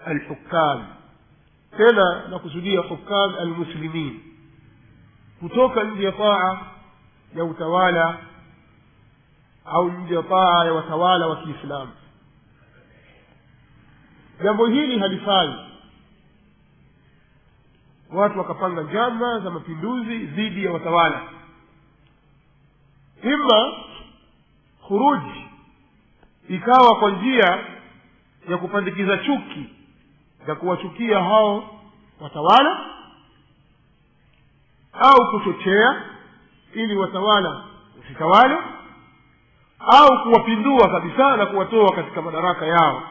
alhukam, tena nakusudia hukam almuslimin, kutoka nje ya taa ya utawala au nje ya taa ya watawala wa Kiislamu. Jambo hili halifai watu wakapanga njama za mapinduzi dhidi ya watawala, ima khuruji ikawa kwa njia ya kupandikiza chuki za kuwachukia hao watawala, au kuchochea ili watawala usitawale, au kuwapindua kabisa na kuwatoa katika madaraka yao.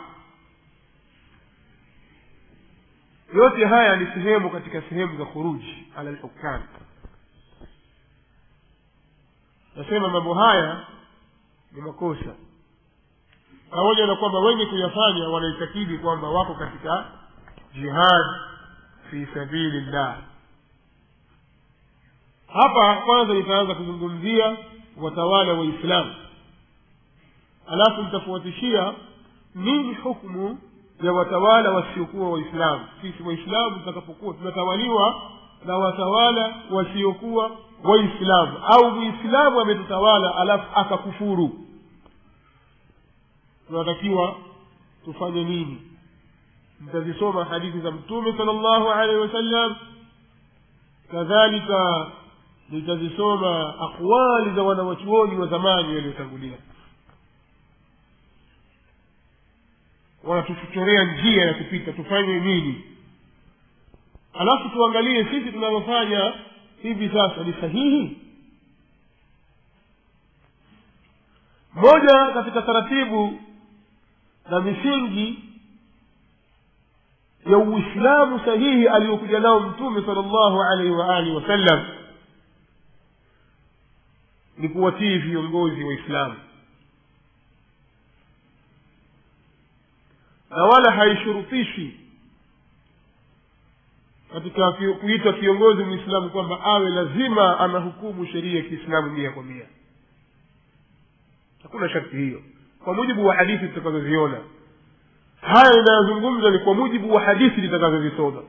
Yote haya ni sehemu katika sehemu za khuruji ala al-hukam. Nasema mambo haya ni makosa, pamoja na kwamba wengi kuyafanya wanaitakidi kwamba wako katika jihad fi sabilillah. Hapa kwanza nitaanza kuzungumzia watawala wa Uislamu, alafu nitafuatishia nini hukumu ya watawala wasiokuwa Waislamu. Sisi Waislamu tutakapokuwa tunatawaliwa na watawala wasiokuwa Waislamu, au Muislamu ametutawala alafu akakufuru, tunatakiwa tufanye nini? Nitazisoma hadithi za Mtume sallallahu alaihi wasallam, kadhalika nitazisoma aqwali za wanawachuoni wa zamani waliotangulia, wanatuchorea njia ya kupita, tufanye nini. Alafu tuangalie sisi tunavyofanya hivi sasa ni sahihi. Moja katika taratibu na misingi ya Uislamu sahihi aliyokuja nao Mtume sallallahu alaihi wa alihi wasallam ni kuwatii viongozi wa Islamu, na wala haishurutishi katika kuita kiongozi Muislamu kwamba awe lazima anahukumu sheria ya Kiislamu 100%. Hakuna sharti hiyo kwa mujibu wa hadithi tutakazoziona. Haya ninayozungumza ni kwa mujibu wa hadithi tutakazozisoma,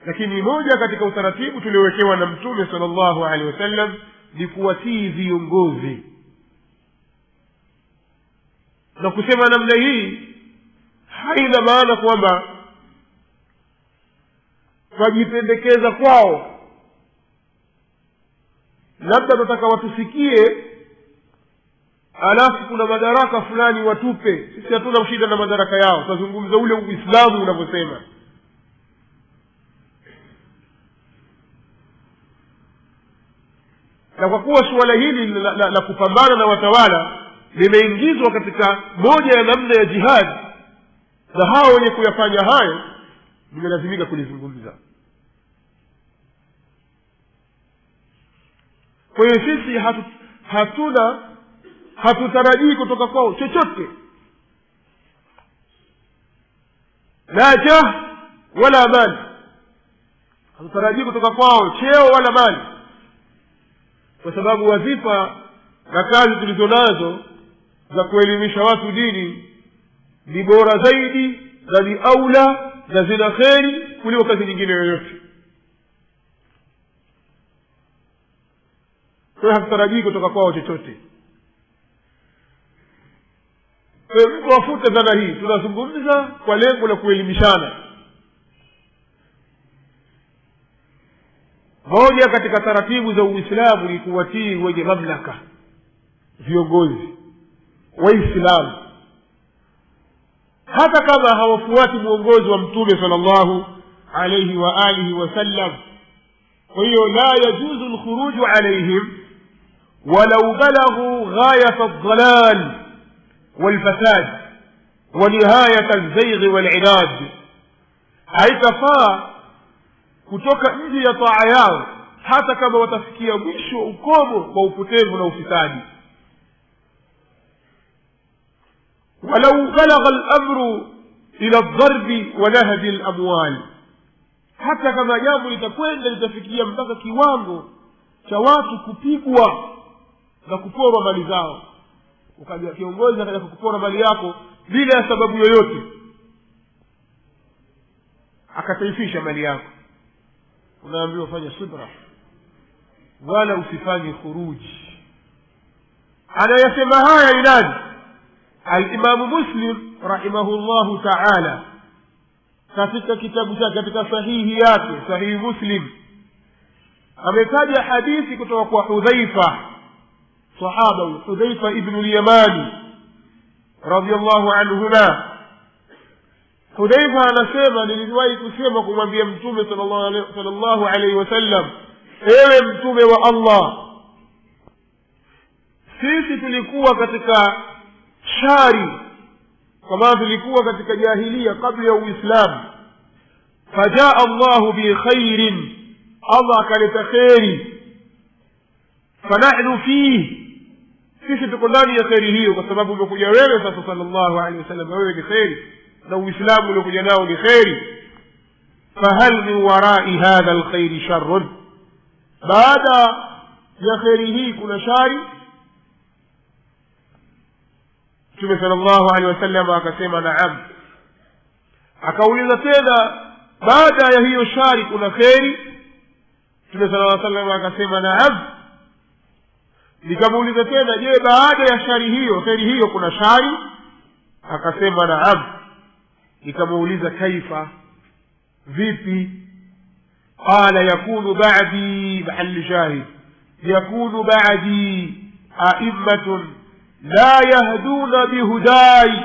lakini moja katika utaratibu tuliowekewa na Mtume sallallahu alaihi wasallam ni kuwatii viongozi. Na kusema namna hii haina maana kwamba wajipendekeza kwao, labda tunataka watusikie alafu kuna madaraka fulani watupe. Sisi hatuna shida na madaraka yao, tutazungumza ule Uislamu unavyosema. Na kwa kuwa suala hili la kupambana na watawala limeingizwa katika moja ya namna ya jihad, na hao wenye kuyafanya hayo nimelazimika kulizungumza. Kwa hiyo sisi hatutarajii kutoka kwao chochote, la jah wala mali. Hatutarajii kutoka kwao cheo wala mali, kwa sababu wazifa na kazi tulizonazo za kuelimisha watu dini ni bora zaidi na ni aula na zina kheri kuliko kazi nyingine yoyote. Kwa hiyo hatutarajii kutoka kwao chochote. Kwa hiyo mtu afute dhana hii, tunazungumza kwa lengo la kuelimishana. Moja katika taratibu za Uislamu ni kuwatii wenye mamlaka, viongozi Waislamu, hata kama hawafuati mwongozo wa Mtume sallallahu alayhi wa alihi wasallam. Kwa hiyo la yajuzu al-khuruju alayhim walau balaghu ghayat ad-dhalal wal-fasad wa nihayat az-zaygh wal-'inad. Haitafaa kutoka nje ya taa yao hata kama watafikia mwisho ukomo wa upotevu na ufisadi. walau balagha al-amru ila ad-darbi wa nahbi al-amwal, hata kama jambo litakwenda litafikia mpaka kiwango cha watu kupigwa na kuporwa mali zao, ukaja kiongozi akaja kukupora mali yako bila sababu yoyote, akataifisha mali yako, unaambiwa fanya subra wala usifanye khuruji. Anayasema haya ni nani? Al-Imam Muslim rahimahullahu ta'ala katika kitabu chake, katika sahihi yake, sahihi Muslim, ametaja hadithi kutoka kwa Hudhaifa, sahaba Hudhaifa ibn al-Yamani radiyallahu anhuma. Hudhaifa anasema, niliwahi kusema kumwambia Mtume sallallahu alayhi wasallam, ewe Mtume wa Allah, sisi tulikuwa katika shari, kwa maana tulikuwa katika jahiliya kabla ya Uislamu. Fajaa Allahu bi khairin, Allah akaleta khairi. Fanahnu fihi, sisi tuko ndani ya khairi hiyo, kwa sababu umekuja wewe sasa sallallahu alaihi wasallam, wewe ni khairi na Uislamu uliokuja nao ni khairi. Fahal min warai hadha alkhairi sharrun, baada ya khairi hii kuna shari? Mtume sallallahu alaihi wasallam akasema naam. Akauliza tena, baada ya hiyo shari kuna khairi? Mtume sallallahu alaihi wasallam akasema naam. Nikamuuliza tena, je, baada ya shari hiyo, khairi hiyo, kuna shari? Akasema naam. Nikamuuliza kaifa, vipi? Qala yakunu ba'di, mahali shahid, yakunu ba'di a'immatun لا يهدون بهداي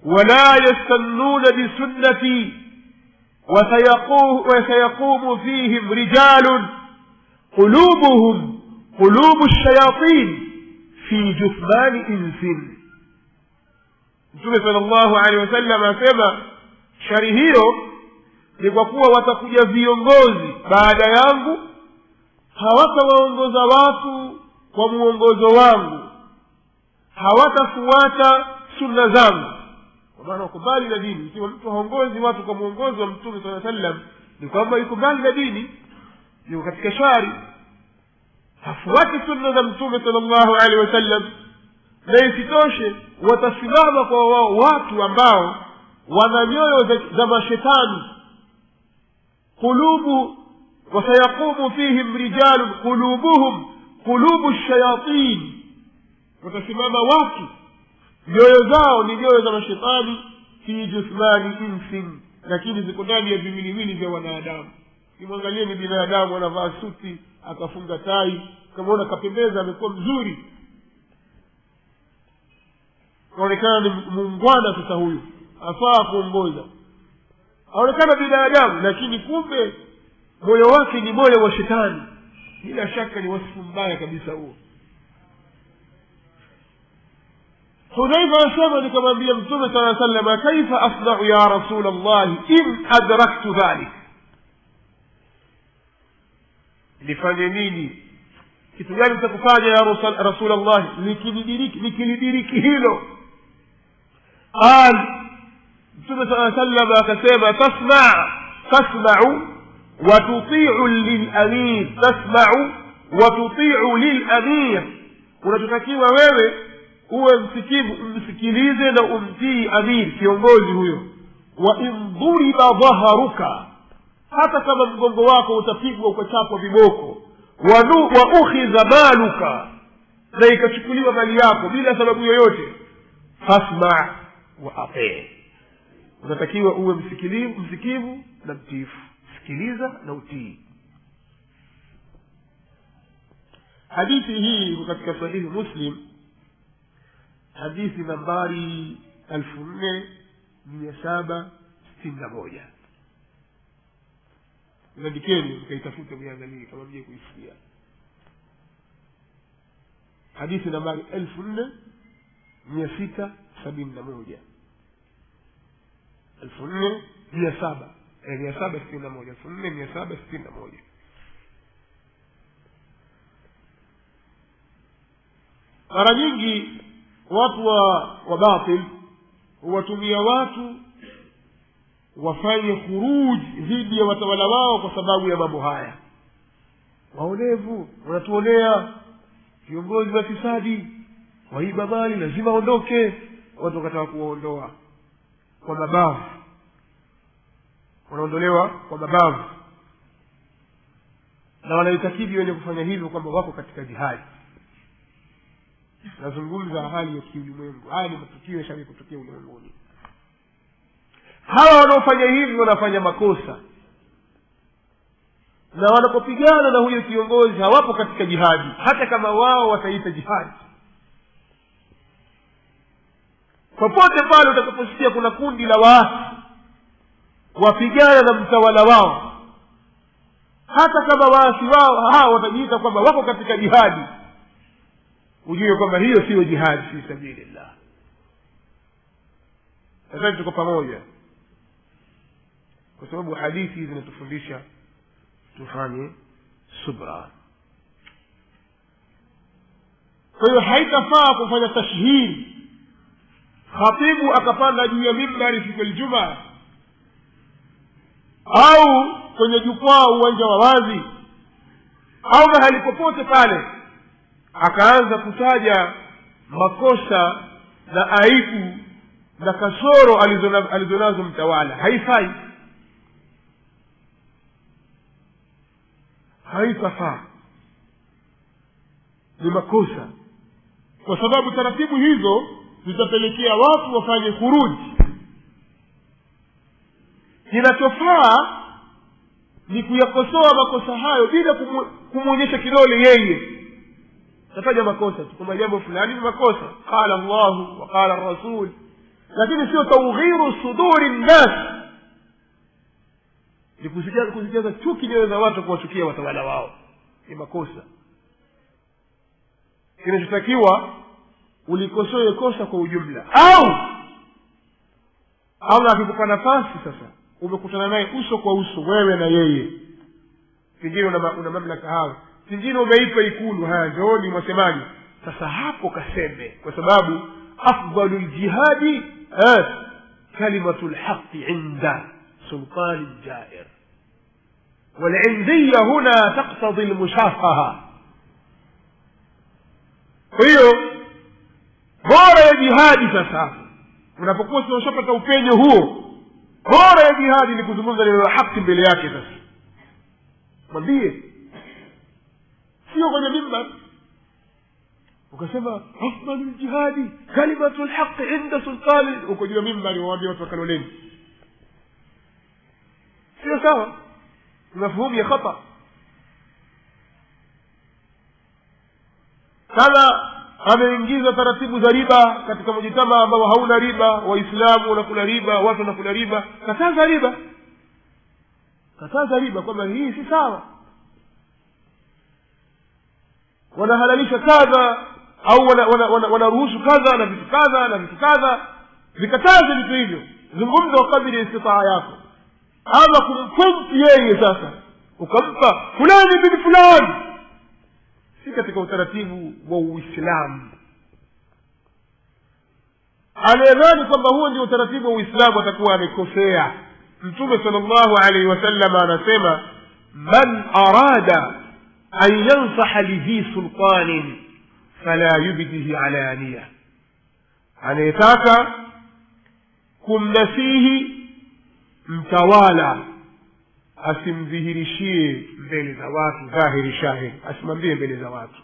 ولا يستنون بسنتي وسيقوم فيهم رجال قلوبهم قلوب الشياطين في جثمان إنس. Mtume sallallahu alaihi wasallam asema shari hiyo ni kwa kuwa watakuja viongozi baada yangu, hawatawaongoza watu kwa muongozo wangu, hawatafuata sunna zangu. Kwa maana ukubali na dini. Ikiwa mtu haongozi watu kwa muongozo wa Mtume sallallahu alaihi wasallam, ni kwamba ikubali na dini, yuko katika shari. Hafuati sunna za Mtume sallallahu alaihi wasallam. Na isitoshe, watasimama kwa wao watu ambao wana nyoyo za mashetani. Qulubu wasayaqumu fihim rijalun qulubuhum qulubu ash-shayatin, watasimama watu nyoyo zao ni nyoyo za mashetani. Fi jismani insin, lakini ziko ndani ya viwiliwili vya wanadamu. Kimwangalie ni binadamu, anavaa suti, akafunga tai, kama una kapendeza, amekuwa mzuri, kaonekana ni muungwana. Sasa huyu afaa kuongoza, aonekana binadamu, lakini kumbe moyo wake ni moyo wa shetani. Bila shaka ni wasifu mbaya kabisa huo. Hudhaifa anasema, nikamwambia Mtume sallallahu alaihi wasallam, kaifa asna'u ya Rasul Allah in adraktu dhalik, nifanye nini, kitu gani nitakufanya ya Rasul Allah nikilidiriki hilo? Mtume sallallahu alaihi wasallam akasema, tasma'u wa tuti'u lil-amir, tasma'u wa tuti'u lil-amir, unatakiwa wewe uwe msikivu, umsikilize na umtii amir, kiongozi huyo. Wa in dhuriba dhaharuka, hata kama mgongo wako utapigwa ukachapwa viboko. Wa ukhidha maluka, na ikachukuliwa mali yako bila sababu yoyote. Fasma wa ati, unatakiwa uwe msikivu na mtiifu. Sikiliza na utii. Hadithi hii katika sahihi Muslim, hadithi nambari 4761. Ndikeni mkaitafute mwangalie kama mje kuisikia. Hadithi nambari 4671, 4761. Mara nyingi watu wa batil huwatumia watu wafanye khuruj dhidi ya watawala wao kwa sababu ya mambo haya. Waonevu wanatuonea, viongozi wa fisadi, waiba mali, lazima ondoke. Watu wakataka kuwaondoa kwa mabavu, wanaondolewa kwa mabavu, na wanaitakidi wenye kufanya hivyo kwamba wako katika jihadi. Nazungumza hali ya kiulimwengu, haya ni matukio yashawahi kutokea ulimwenguni. Hawa wanaofanya hivyo wanafanya makosa, na wanapopigana na huyo kiongozi hawapo katika jihadi, hata kama wao wataita jihadi. Popote pale utakaposikia kuna kundi la waasi wapigana na mtawala wao, hata kama waasi wao hao watajiita kwamba wako katika jihadi, ujue kwamba hiyo sio jihadi fi sabilillah. Sasa tuko pamoja, kwa sababu hadithi zinatufundisha tufanye subra. Kwa hiyo haitafaa kufanya tashhiri, khatibu akapanda juu ya mimbari siku ya Ijumaa au kwenye jukwaa uwanja wa wazi au mahali popote pale, akaanza kutaja makosa na aibu na kasoro alizonazo mtawala. Haifai, haitafaa, ni makosa, kwa sababu taratibu hizo zitapelekea watu wafanye khuruji. Kinachofaa ni kuyakosoa makosa hayo bila kumwonyesha kidole yeye. Tafanya makosa tu kwamba jambo fulani ni makosa, qala Allahu wa qala Rasul, lakini sio tawghiru suduri nnas, ni kuzijaza chuki nyoyo za watu kuwachukia watawala wao. Ni makosa. Kinachotakiwa ulikosoe kosa kwa ujumla, au Allah akikupa nafasi sasa umekutana naye uso kwa uso wewe na yeye, pengine una mamlaka hayo, pengine umeitwa Ikulu, haya njooni mwasemaji, sasa hapo kaseme, kwa sababu afdalul jihadi kalimatul haqqi inda sultani jair, والعندية هنا تقتضي المشافهة. kwa hiyo bora ya jihadi sasa, unapokuwa unashapata upenyo huo, bora ya jihadi ni kuzungumza neno la haki mbele yake. Sasa mwambie, sio kwenye mimbar ukasema afdalul jihadi kalimatul haqqi inda sultani, uko juu ya mimbar waambie watu wakaloleni. sio sawa, mafhumu ya khata. kama ameingiza taratibu za riba katika mjitama ambao hauna riba, waislamu wanakula riba, watu wanakula riba, kataza riba, kataza riba, kwamba hii si sawa. wanahalalisha kadha au wanaruhusu kadha na vitu kadha na vitu kadha, vikataze vitu hivyo, zungumza kadri ya istitaa yako. ama kumpunti yeye sasa ukampa fulani bin fulani, si katika utaratibu wa Uislamu. anayedhani kwamba huo ndio utaratibu wa Uislamu atakuwa amekosea. Mtume sallallahu alaihi wasallam anasema, man arada an yansaha lidhi sultanin fala yubdihi alaniya, anayetaka kumnasihi mtawala asimdhihirishie mbele za watu, dhahiri shahiri, asimwambie mbele za watu.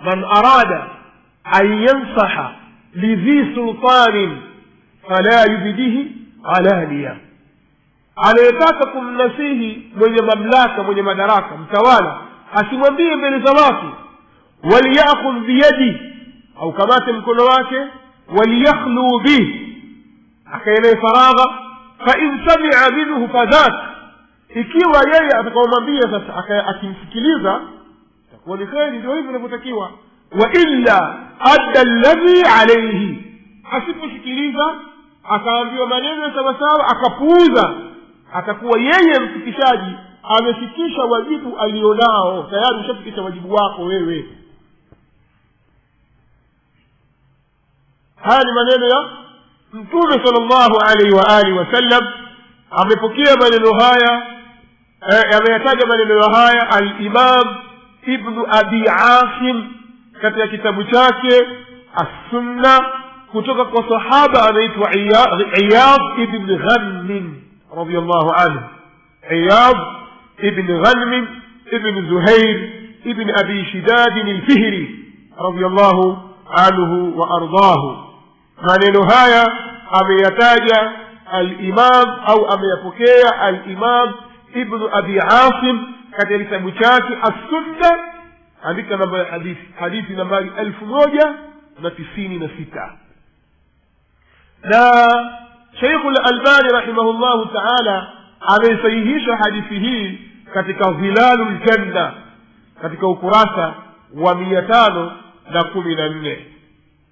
man arada an yansaha lidhi sultanin fala yubdihi alaniya, anayetaka kumnasihi mwenye mamlaka, mwenye madaraka, mtawala, asimwambie mbele za watu. waliyakhudh biyadi, au kamate mkono wake, waliyakhlu bih, akaenee faragha. fa in sami'a minhu fadhak, ikiwa yeye atakaomwambia sasa akimsikiliza itakuwa ni kheri, ndio hivyo inavyotakiwa. wa illa adda alladhi alayhi, asiposikiliza akaambiwa maneno sawa sawa akapuuza, atakuwa yeye mfikishaji amefikisha wajibu alionao, tayari ushafikisha wajibu wako wewe. haya ni maneno ya Mtume sallallahu alaihi wa alihi wasallam. amepokea maneno haya, ameyataja maneno haya al-Imam Ibn Abi Asim katika kitabu chake As-Sunna, kutoka kwa sahaba anaitwa Iyad ibn Ghanm radiyallahu anhu, Iyad ibn Ghanm ibn Zuhair ibn Abi Shidad al-Fihri radiyallahu anhu wa ardahu. Maneno haya ameyataja al-Imam au ameyapokea al-Imam ibn Abi Asim katika kitabu chake As-Sunna, andika namba ya hadithi nambari 1096. na Sheikh al-Albani rahimahullahu ta'ala amesahihisha hadithi hii katika Zilalul Janna katika ukurasa wa 514,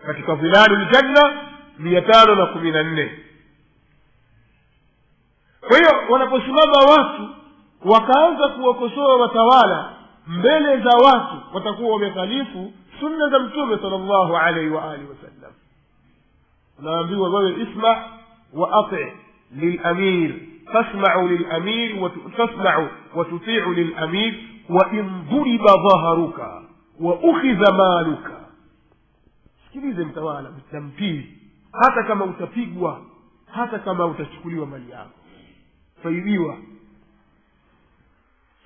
katika Zilalul Janna 514. Kwa hiyo wanaposimama watu wakaanza kuwakosoa watawala mbele za watu, watakuwa wamekhalifu sunna za Mtume sallallahu alaihi wa alihi wasallam. naambiwa wewe isma wa ati lilamir, tasma'u lilamir wa tasma'u wa tuti'u lilamir wa in duriba dhaharuka wa ukhidha maluka. Sikilize mtawala, mtamtii hata kama utapigwa, hata kama utachukuliwa mali yako, faidiwa,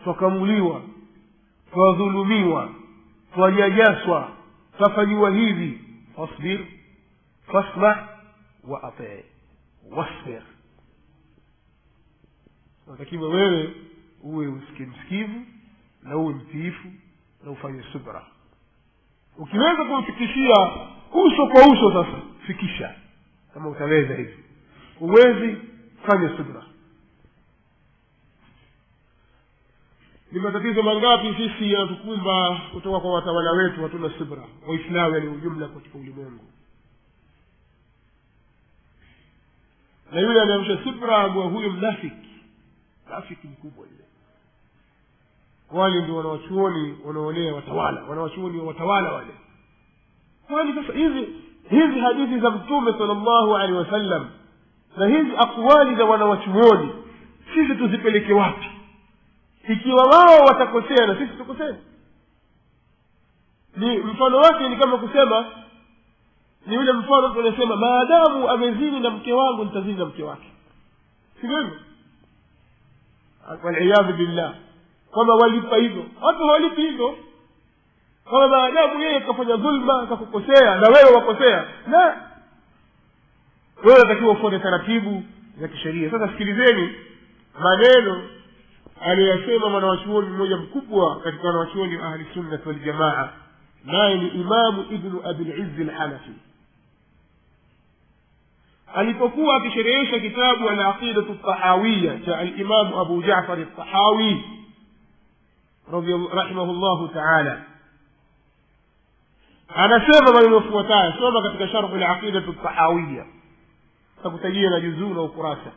tukamuliwa, tudhulumiwa, tunyanyaswa, tafanywa hivi, fasbir fasma wa ati wasbir. Unatakiwa wewe uwe msikivu na uwe mtiifu na ufanye subra. Ukiweza kumfikishia uso kwa uso, sasa fikisha kama utaweza hivi. Uwezi, fanya subra. Ni matatizo mangapi sisi yanatukumba kutoka kwa watawala wetu, hatuna subra. Waislamu ni ujumla katika ulimwengu, na yule anayemsha subra huyo mnafiki mkubwa yule. Wale ndio wanawachuoni wanaolea watawala, wanawachuoni wa watawala wale. Kwani sasa hizi hadithi za Mtume sallallahu alaihi wasallam na hizi akwali za wanawachuoni sisi tuzipeleke wapi? Ikiwa wao watakosea na sisi tukosea, ni mfano wake ni kama kusema, ni yule mfano tunasema maadamu amezini na mke wangu nitazini na mke wake, sivyo? Wal-iyadhu billah, kama walipa hivyo hata walipi hivyo. Kama maadamu yeye kafanya dhulma akakukosea na wewe wakosea, na wewe unatakiwa ufuate taratibu za kisheria. Sasa sikilizeni maneno aliyosema mwanachuoni mmoja mkubwa katika wanachuoni wa ahli sunna wal jamaa, naye ni Imam Ibn Abi al-Izz al-Hanafi, alipokuwa akisherehesha kitabu al-Aqida at-Tahawiyya cha al-Imam Abu Ja'far at-Tahawi rahimahullahu ta'ala. Anasema maneno yafuatayo, soma katika sharh al-Aqida at-Tahawiyya, takutajia na juzuu na ukurasa.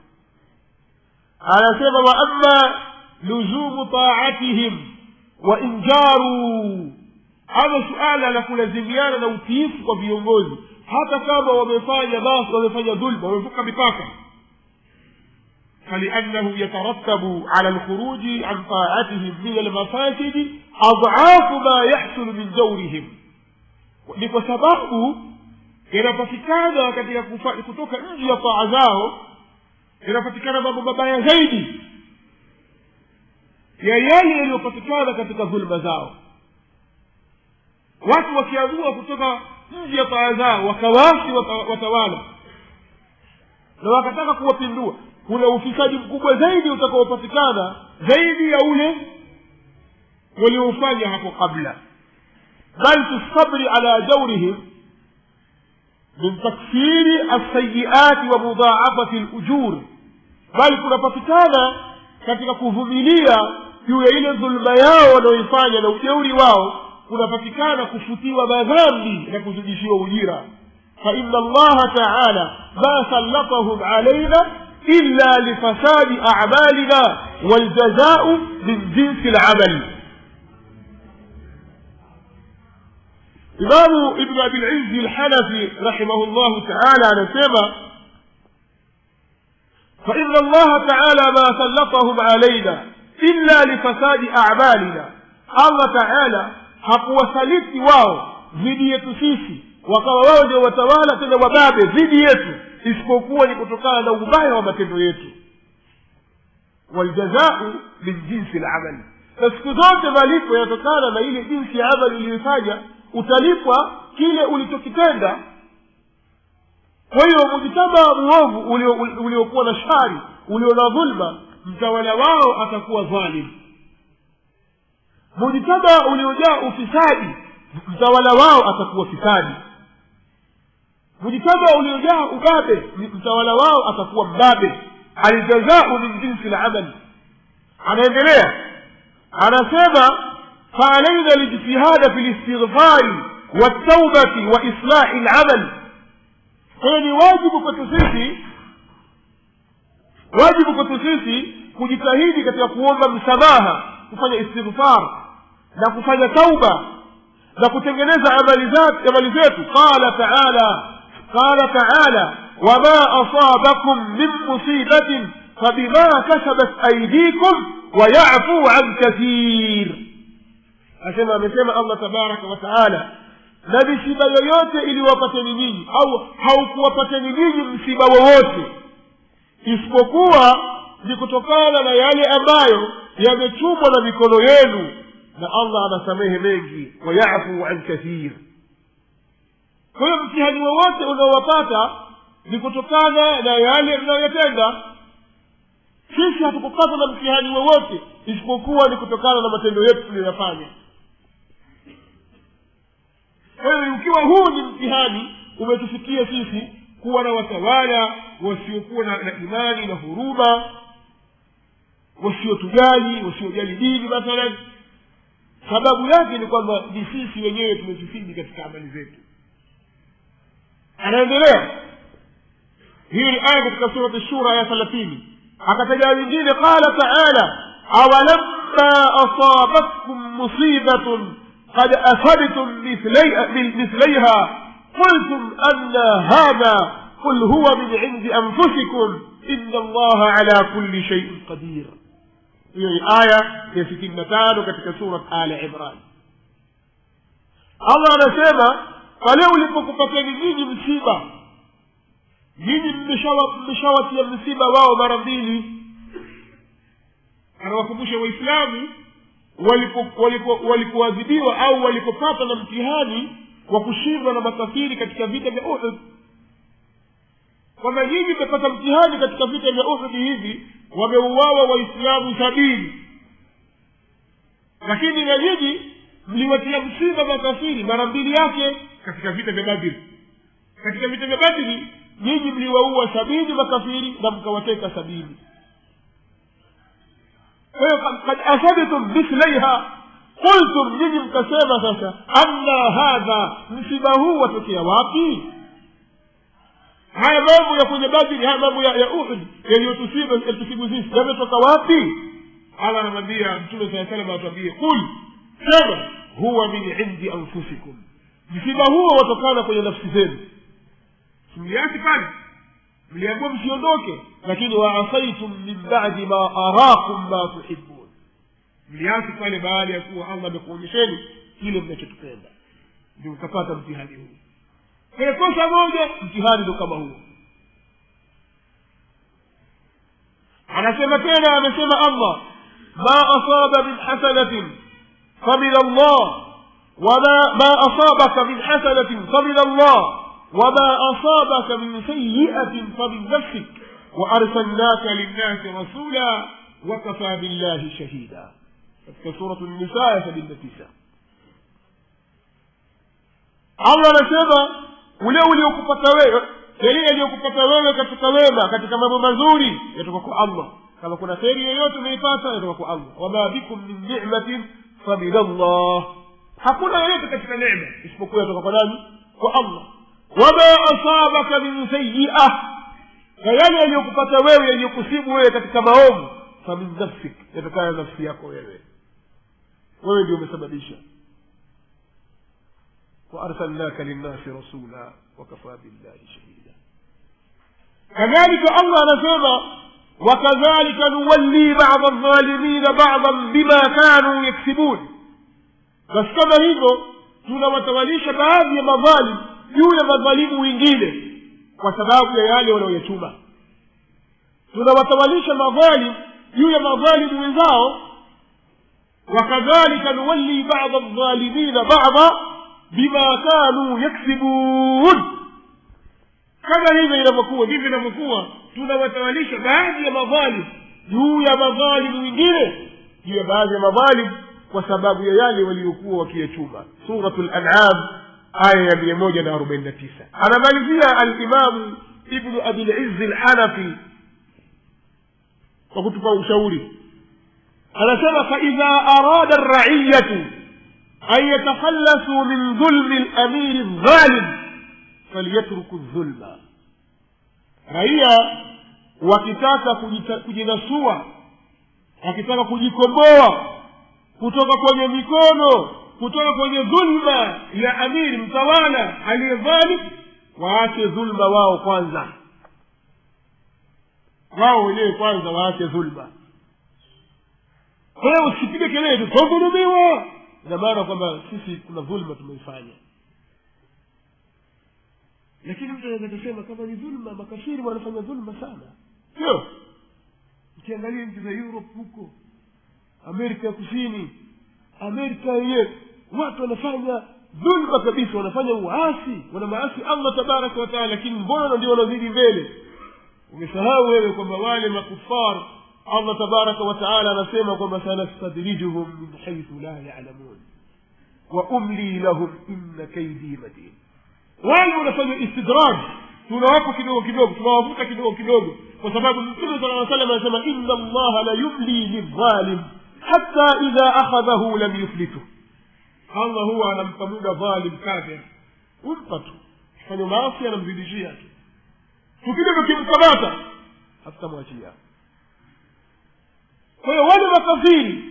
Anasema wa amma luzumu ta'atihim wa injaru, hapa suala la kulazimiana na utiifu kwa viongozi hata kama wamefanya basi, wamefanya dhulma, wamevuka mipaka. فلأنه يترتب على الخروج عن طاعتهم من المفاسد أضعاف ما يحصل من جورهم. ni kwa sababu yanapatikana katika kutoka nje ya taa zao, yanapatikana mambo mabaya zaidi ya yale yaliyopatikana katika dhulma zao. Watu wakiamua kutoka nje ya taa zao wakawasi watawala na wakataka kuwapindua, kuna ufisadi mkubwa zaidi utakaopatikana zaidi ya ule waliofanya hapo kabla. bal tusabri ala jawrihim min takfiri as-sayyi'ati wa mudha'afati al-ujur, bali kunapatikana katika kuvumilia juu ya ile dhulma yao wanaoifanya na ujeuri wao, kunapatikana kufutiwa madhambi na kuzidishiwa ujira. fa inna Allah ta'ala ma sallatahum alayna illa lifasadi a'malina wal jazaa'u min jinsi al-'amal. Imam Ibn Abi al-Izz al-Hanafi rahimahullahu ta'ala anasema fa inna Allah ta'ala ma sallatahum alayna illa lifasadi a'malina, Allah ta'ala hakuwasaliti wao dhidi yetu sisi wakawa wao ndio watawala tena wababe dhidi yetu, isipokuwa ni kutokana na ubaya wa matendo yetu. waljazau min jinsi al-amal. Na siku zote malipo yanatokana na ile jinsi ya amali uliyofanya. Utalipwa kile ulichokitenda. Kwa hiyo mujitaba muovu uliokuwa na shari, ulio na dhulma, mtawala wao atakuwa dhalim. Mujitaba uliojaa ufisadi, mtawala wao atakuwa fisadi. Mujitaba uliojaa ubabe, mtawala wao atakuwa mbabe. Aljazau min jinsi al-amal. Anaendelea anasema فعلينا الاجتهاد في الاستغفار والتوبة وإصلاح العمل. فني واجب كتسيسي kujitahidi katika kuomba msamaha, kufanya istighfar na kufanya tauba na kutengeneza amali zetu. Qala ta'ala wama asabakum min musibatin fabima kasabat aydikum wa ya'fu an kathir. Amesema Allah tabaraka wa taala, na misiba yoyote iliwapateni nyinyi au haukuwapateni nyinyi msiba wowote isipokuwa ni kutokana na yale ambayo yamechumwa na mikono yenu, na Allah anasamehe mengi, wa ya'fu an kathir. Kwa hiyo mtihani wowote unaowapata ni kutokana na yale mnayotenda. Sisi hatukupata na mtihani wowote isipokuwa ni kutokana na matendo yetu tuliyofanya. Kwa hiyo ukiwa huu ni mtihani umetufikia sisi kuwa na watawala wasiokuwa na imani na huruma, wasiojali dini mathalan, sababu yake ni kwamba ni sisi wenyewe tumejifidi katika amali zetu. Anaendelea, hii ni aya katika sura ash-Shura aya 30. Akataja nyingine, qala ta'ala awalamma asabatkum musibatun qad asabtum mithlaiha qultum anna hadha qul huwa min 'indi anfusikum inna Allaha 'ala kulli shay'in qadir. hiyo ni aya ya 65 katika sura Al-Imran. Allah anasema pale ulipokupateni nyinyi msiba, nyinyi mmeshawatia msiba wao mara mbili. Anawakumbusha Waislamu walipoadhibiwa au walipopata na mtihani wa kushindwa na makafiri katika vita vya Uhud, kwamba nyinyi mmepata mtihani katika vita vya Uhud hivi, wameuawa Waislamu 70, lakini na nyinyi mliwatia msiba makafiri mara mbili yake katika vita vya Badr. Katika vita vya Badr nyinyi mliwaua 70 makafiri na mkawateka 70. Kwa hiyo kad asabtum mithlaiha qultum, nyinyi mkasema sasa anna hadha, msiba huu watokea wapi? Haya mambo ya kwenye Badr, haya mambo ya Uhud yaliyotusibu sisi yametoka wapi? Allah anamwambia Mtume sallallahu alayhi wasallam atwambie, qul, sema huwa min indi anfusikum, msiba huo watokana kwenye nafsi zenu. Mliasi pale, mliambiwa msiondoke, lakini waasaitum min ba'di ma arakum ma tuhibbun, mliasi pale baada ya kuwa Allah amekuonyesheni kile mnachokipenda, ndio mkapata mtihani huu. Kwa kosa moja mtihani ndio kama huo. Anasema tena, amesema Allah, ma asaba min hasanatin famin Allah ma asabaka min hasanatin famin Allah وما أصابك من سيئة فمن نفسك وأرسلناك للناس رسولا وكفى بالله شهيدا. في سورة النساء 79. Allah anasema ule uliokupata wewe, yale aliyokupata wewe katika wema, katika mambo mazuri, yatoka kwa Allah. Kama kuna kheri yoyote umeipata, yatoka kwa Allah. Wama bikum min ni'matin famin Allah, hakuna yoyote katika neema isipokuwa yatoka kwa nani? Kwa Allah. Wama asabaka min sayyi'ah, na yale aliyokupata wewe, yaliyokusibu wewe katika maovu, famin nafsik, yatokana na nafsi yako wewe ndio umesababisha. Wa arsalnaka lin-nasi rasula wa kafa billahi shahida. Kadhalika Allah anasema wakadhalika nuwalli ba'd adh-dhalimin ba'dan bima kanu yaksibun, basi kama hivyo tunawatawalisha baadhi ya madhalim juu ya madhalimu wengine kwa sababu ya yale wanayoyachuma. Tunawatawalisha madhalim juu ya madhalimu wenzao. wakadhalika nuwalli ba'd adh-dhalimina ba'da bima kanu yaksibun, kama hivyo inavyokuwa ndivyo inavyokuwa tunawatawalisha baadhi ya madhalimu juu ya madhalimu wengine, juu ya baadhi ya madhalimu kwa sababu ya yale waliokuwa wakiyachuma. Suratul An'am aya ya 149. anamalizia al-Imam Ibn Abi al-Izz al-Hanafi kwa kutupa ushauri, anasema fa idha arada ar-ra'iyatu an yatakhallasu min dhulmi al-amir adh-dhalim falyatruku adh-dhulma. Raia wakitaka kujinasua, wakitaka kujikomboa kutoka kwenye mikono, kutoka kwenye dhulma ya amiri mtawala aliyedhalim, waache dhulma wao kwanza, wao wenyewe kwanza waache dhulma. Kwa hiyo usipige kelele tudhulumiwa, ina maana kwamba sisi kuna dhulma tumeifanya. Lakini mtu anaweza kusema kama ni dhulma, makafiri wanafanya dhulma sana, sio? Ukiangalia nchi za Europe huko, Amerika ya Kusini, Amerika yenyewe, watu wanafanya dhulma kabisa, wanafanya uasi, wana maasi Allah tabaraka wa taala, lakini mbona ndio wanazidi mbele? Umesahau wewe kwamba wale makufar Allah tabaraka wa taala anasema kwamba sanastadrijuhum min haythu la ya'lamun wa umli lahum inna kaydi matin. Wao wanafanya istidraj, tunawapa kidogo kidogo, tunawavuta kidogo kidogo, kwa sababu Mtume sallallahu alayhi wasallam anasema inna Allah la yumli lidh-dhalim hatta idha akhadhahu lam yuflitu. Allah huwa anampa muda dhalim kafir, umpa tu fanya maasi, anamzidishia tu, tukija tukimkamata hatamwachia. Kwa hiyo wale makafiri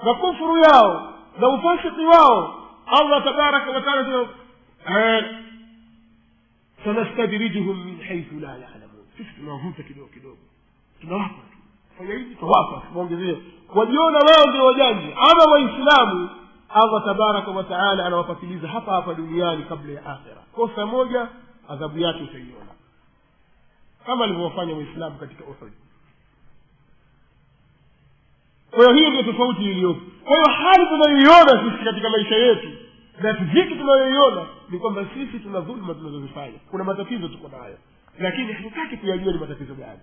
na kufuru yao na ufasiki wao, Allah tabaraka wa taala sanastadrijuhum min haythu la ya'lamun, sisi tunawavuta kidogo kidogo, tunawapa tu, fanya hivi tuwapa, tuongezee. Wajiona wao ndio wajanja. Ama Waislamu, Allah tabaraka wa taala anawapatiliza hapa hapa duniani kabla ya akhera. Kosa moja adhabu yake utaiona, kama alivyofanya Waislamu katika Uhud. Kwa hiyo ndio tofauti iliyopo. Kwa hiyo hali tunayoiona sisi katika maisha yetu na vitu tunayoiona ni kwamba sisi tuna dhulma tunazozifanya, kuna matatizo tuko nayo, lakini hatutaki kuyajua ni matatizo gani.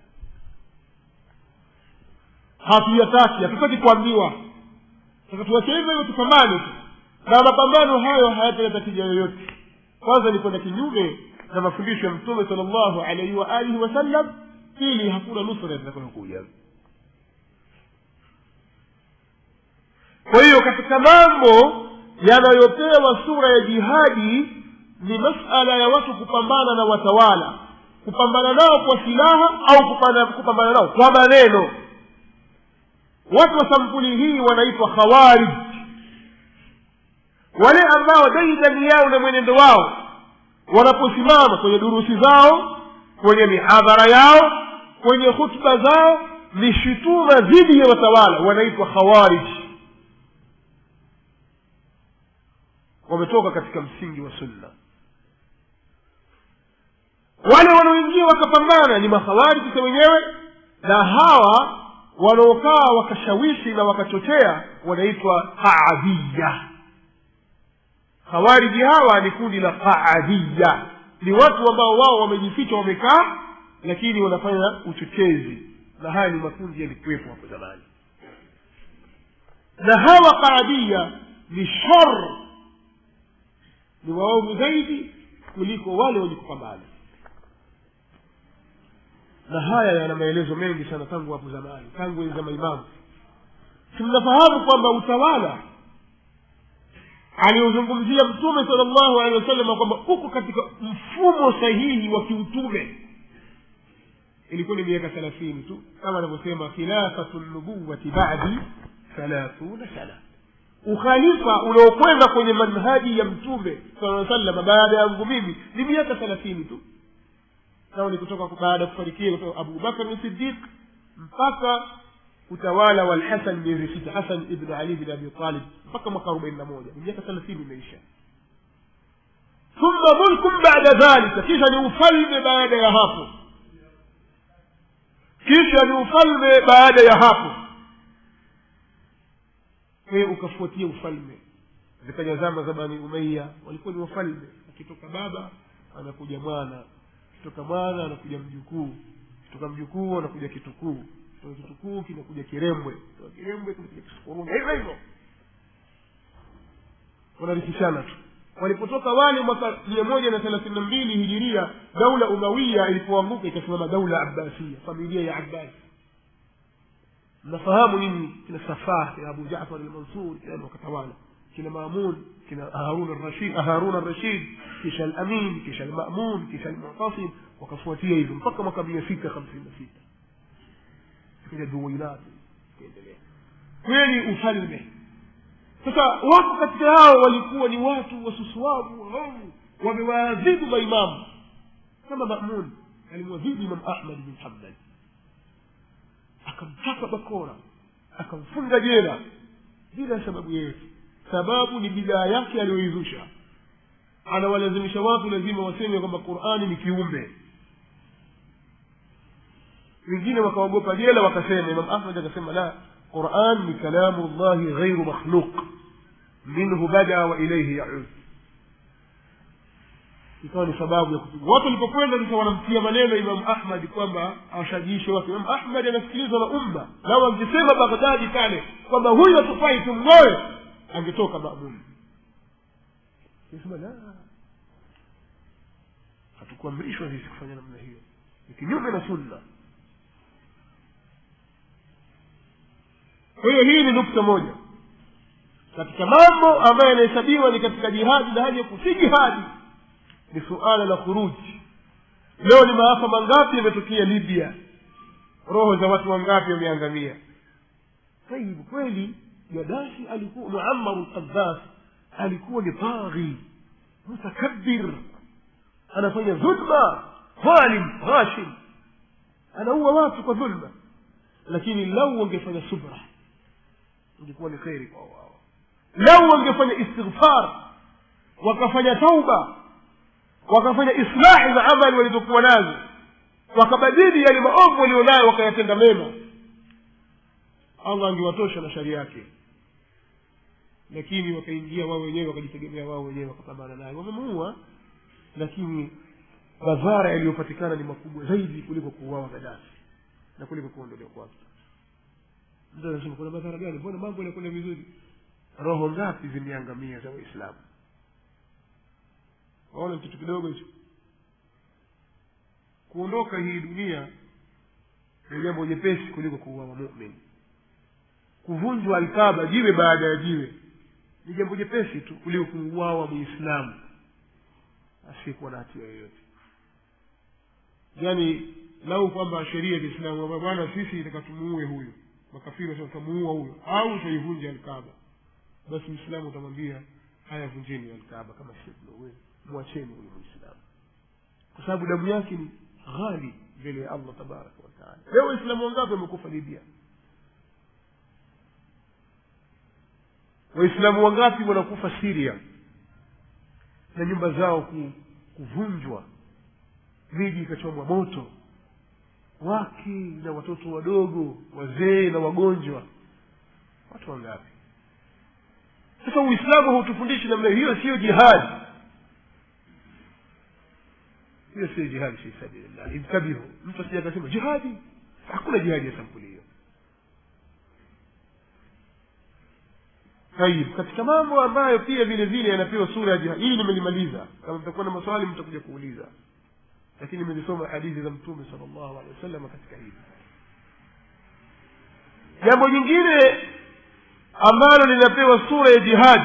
Hatutaki kuambiwa. Sasa tuache hivyo, tupambane tu, na mapambano hayo hayataleta tija yoyote. Kwanza ni kwenda kinyume na mafundisho ya Mtume sallallahu alaihi wa alihi wasallam, ili hakuna nusra itakayokuja. Kwa hiyo katika mambo yanayopewa sura ya jihadi ni masala ya watu kupambana na watawala, kupambana nao kwa silaha au kupambana nao kwa maneno. Watu wa sampuli hii wanaitwa khawarij, wale ambao daidani yao na mwenendo wao wanaposimama kwenye durusi zao, kwenye mihadhara yao, kwenye hutuba zao ni shutuma dhidi ya watawala, wanaitwa khawarij. Wametoka katika msingi wa sunna. Wale wanaoingia wakapambana ni makhawarij kwa wenyewe, na hawa wanaokaa wakashawishi na wakachochea wanaitwa qaadiyya. Khawarij hawa ni kundi la qaadiyya, ni watu ambao wao wamejificha, wamekaa, lakini wanafanya uchochezi, na haya ni makundi yalikuwepo hapo zamani. Na hawa qaadiyya ni shar, ni waovu zaidi kuliko wale wenye kupambana. Na haya yana maelezo mengi sana tangu hapo zamani, tangu enzi za maimamu. Tunafahamu kwamba utawala aliozungumzia Mtume sallallahu alaihi wasallam kwamba uko katika mfumo sahihi wa kiutume ilikuwa ni miaka 30 tu, kama anavyosema khilafatun nubuwati ba'di 30 sana. Ukhalifa unaokwenda kwenye manhaji ya Mtume sallallahu alaihi wasallam baada ya yangu mimi ni miaka 30 tu. Sawa, ni kutoka baada ya kufariki kutoka Abu Bakar as-Siddiq mpaka utawala wa Al-Hasan bin Rashid, Hasan ibn Ali bin Abi Talib, mpaka mwaka 41, miaka 30 imeisha. Thumma mulkum ba'da dhalika, kisha ni ufalme baada ya hapo, kisha ni ufalme baada ya hapo. Kwa ukafuatia ufalme. Zikaja zama za Bani Umayya, walikuwa ni wafalme. Akitoka baba anakuja mwana, kutoka mwana anakuja mjukuu, kutoka mjukuu anakuja kitukuu, kutoka kitukuu kinakuja kirembwe, kutoka kirembwe kinakuja kisukuruni. Hivyo wanarithishana tu. Walipotoka wale mwaka 132 hijiria, daula Umayya ilipoanguka ikasimama daula Abbasiyya, familia ya Abbas. Mnafahamu nini kina Safah ya Abu Ja'far al-Mansur kina wakatawala, kina Ma'mun, kina Harun al-Rashid, kisha al-Amin, kisha al-Ma'mun, kisha al-Mu'tasim, wakafuatia hivyo mpaka mwaka 656 kile duwailat kiendelea. Kweli ufalme. Sasa watu katika hao walikuwa ni watu wasusuavu, waovu, wamewaadhibu maimamu kama Ma'mun alimwadhibu Imam Ahmad bin Hanbal, akamchapa bakora, akamfunga jela bila sababu yoyote. Sababu ni bidhaa yake aliyoizusha. Anawalazimisha watu lazima waseme kwamba Qur'ani ni kiumbe. Wengine wakaogopa jela wakasema, Imam Ahmad akasema la, Qur'an ni kalamu Allah ghairu makhluq, minhu bada wa ilayhi ya'ud. Ikawa ni sababu ya kupigwa. Watu walipokwenda sasa wanamtia maneno Imam Ahmad kwamba awashajiishe watu. Imam Ahmad anasikilizwa na umma. Lao angesema Baghdadi pale kwamba huyu hatufai tumngoe, angetoka Ma'mun. Sema la, hatukuamrishwa sisi kufanya namna hiyo, ni kinyume na sunna. Kwa hiyo hii ni nukta moja katika mambo ambayo yanahesabiwa ni katika jihadi na haja kufi jihadi, ni suala la khuruji. Leo ni maafa mangapi yametokea Libya, roho za watu wangapi wameangamia. Tayib, kweli Gaddafi alikuwa, Muammar al-Qaddafi alikuwa ni taghi mutakabbir, anafanya dhulma, zalim, ghashim, anaua watu kwa dhulma. Lakini lau wangefanya subra ingekuwa ni khairi kwa wao. Lau wangefanya istighfar, wakafanya tauba, wakafanya islahi za amali walizokuwa nazo, wakabadili yale maovu walionayo wakayatenda mema, Allah angewatosha na sharia yake. Lakini wakaingia wao wenyewe, wakajitegemea wao wenyewe, wakapambana naye, wamemuua. Lakini madhara yaliyopatikana ni makubwa zaidi kuliko kuuawa Gaddafi na kuliko kuondolewa kwake. Ndio nasema kuna madhara gani? Mbona mambo yanakwenda vizuri? Roho ngapi zimeangamia za Waislamu? Waona kitu kidogo hicho. Kuondoka hii dunia ni jambo jepesi kuliko kuuawa muumini. Kuvunjwa Al-Kaaba jiwe baada ya jiwe ni jambo jepesi tu kuliko kuuawa Muislamu asiyekuwa na hatia yoyote. Yaani lau kwamba sheria ya Kiislamu bwana sisi itakatumuue huyu, makafiri sasa tumuua huyu au tuivunje Al-Kaaba, basi Muislamu utamwambia haya, vunjeni Al-Kaaba kama sivyo wewe muacheni huyu Muislamu, kwa sababu damu yake ni ghali mbele ya Allah tabaraka wa taala. Leo Waislamu wangapi wamekufa Libya? Waislamu wangapi wanakufa Syria na nyumba zao kuvunjwa, miji ikachomwa moto, wake na watoto wadogo, wazee na wagonjwa? Watu wangapi? Sasa Uislamu hautufundishi namna hiyo. Sio jihad, hiyo sio jihad fi sabilillah. Intabihu, mtu asije akasema jihadi. Hakuna jihadi ya sampuli hiyo. Tayib, katika mambo ambayo pia vile vile yanapewa sura ya jihad, hii nimelimaliza. Kama mtakuwa na maswali mtakuja kuuliza, lakini nimelisoma hadithi za Mtume sallallahu alaihi wasallam katika hili. Jambo jingine ambalo linapewa sura ya jihad,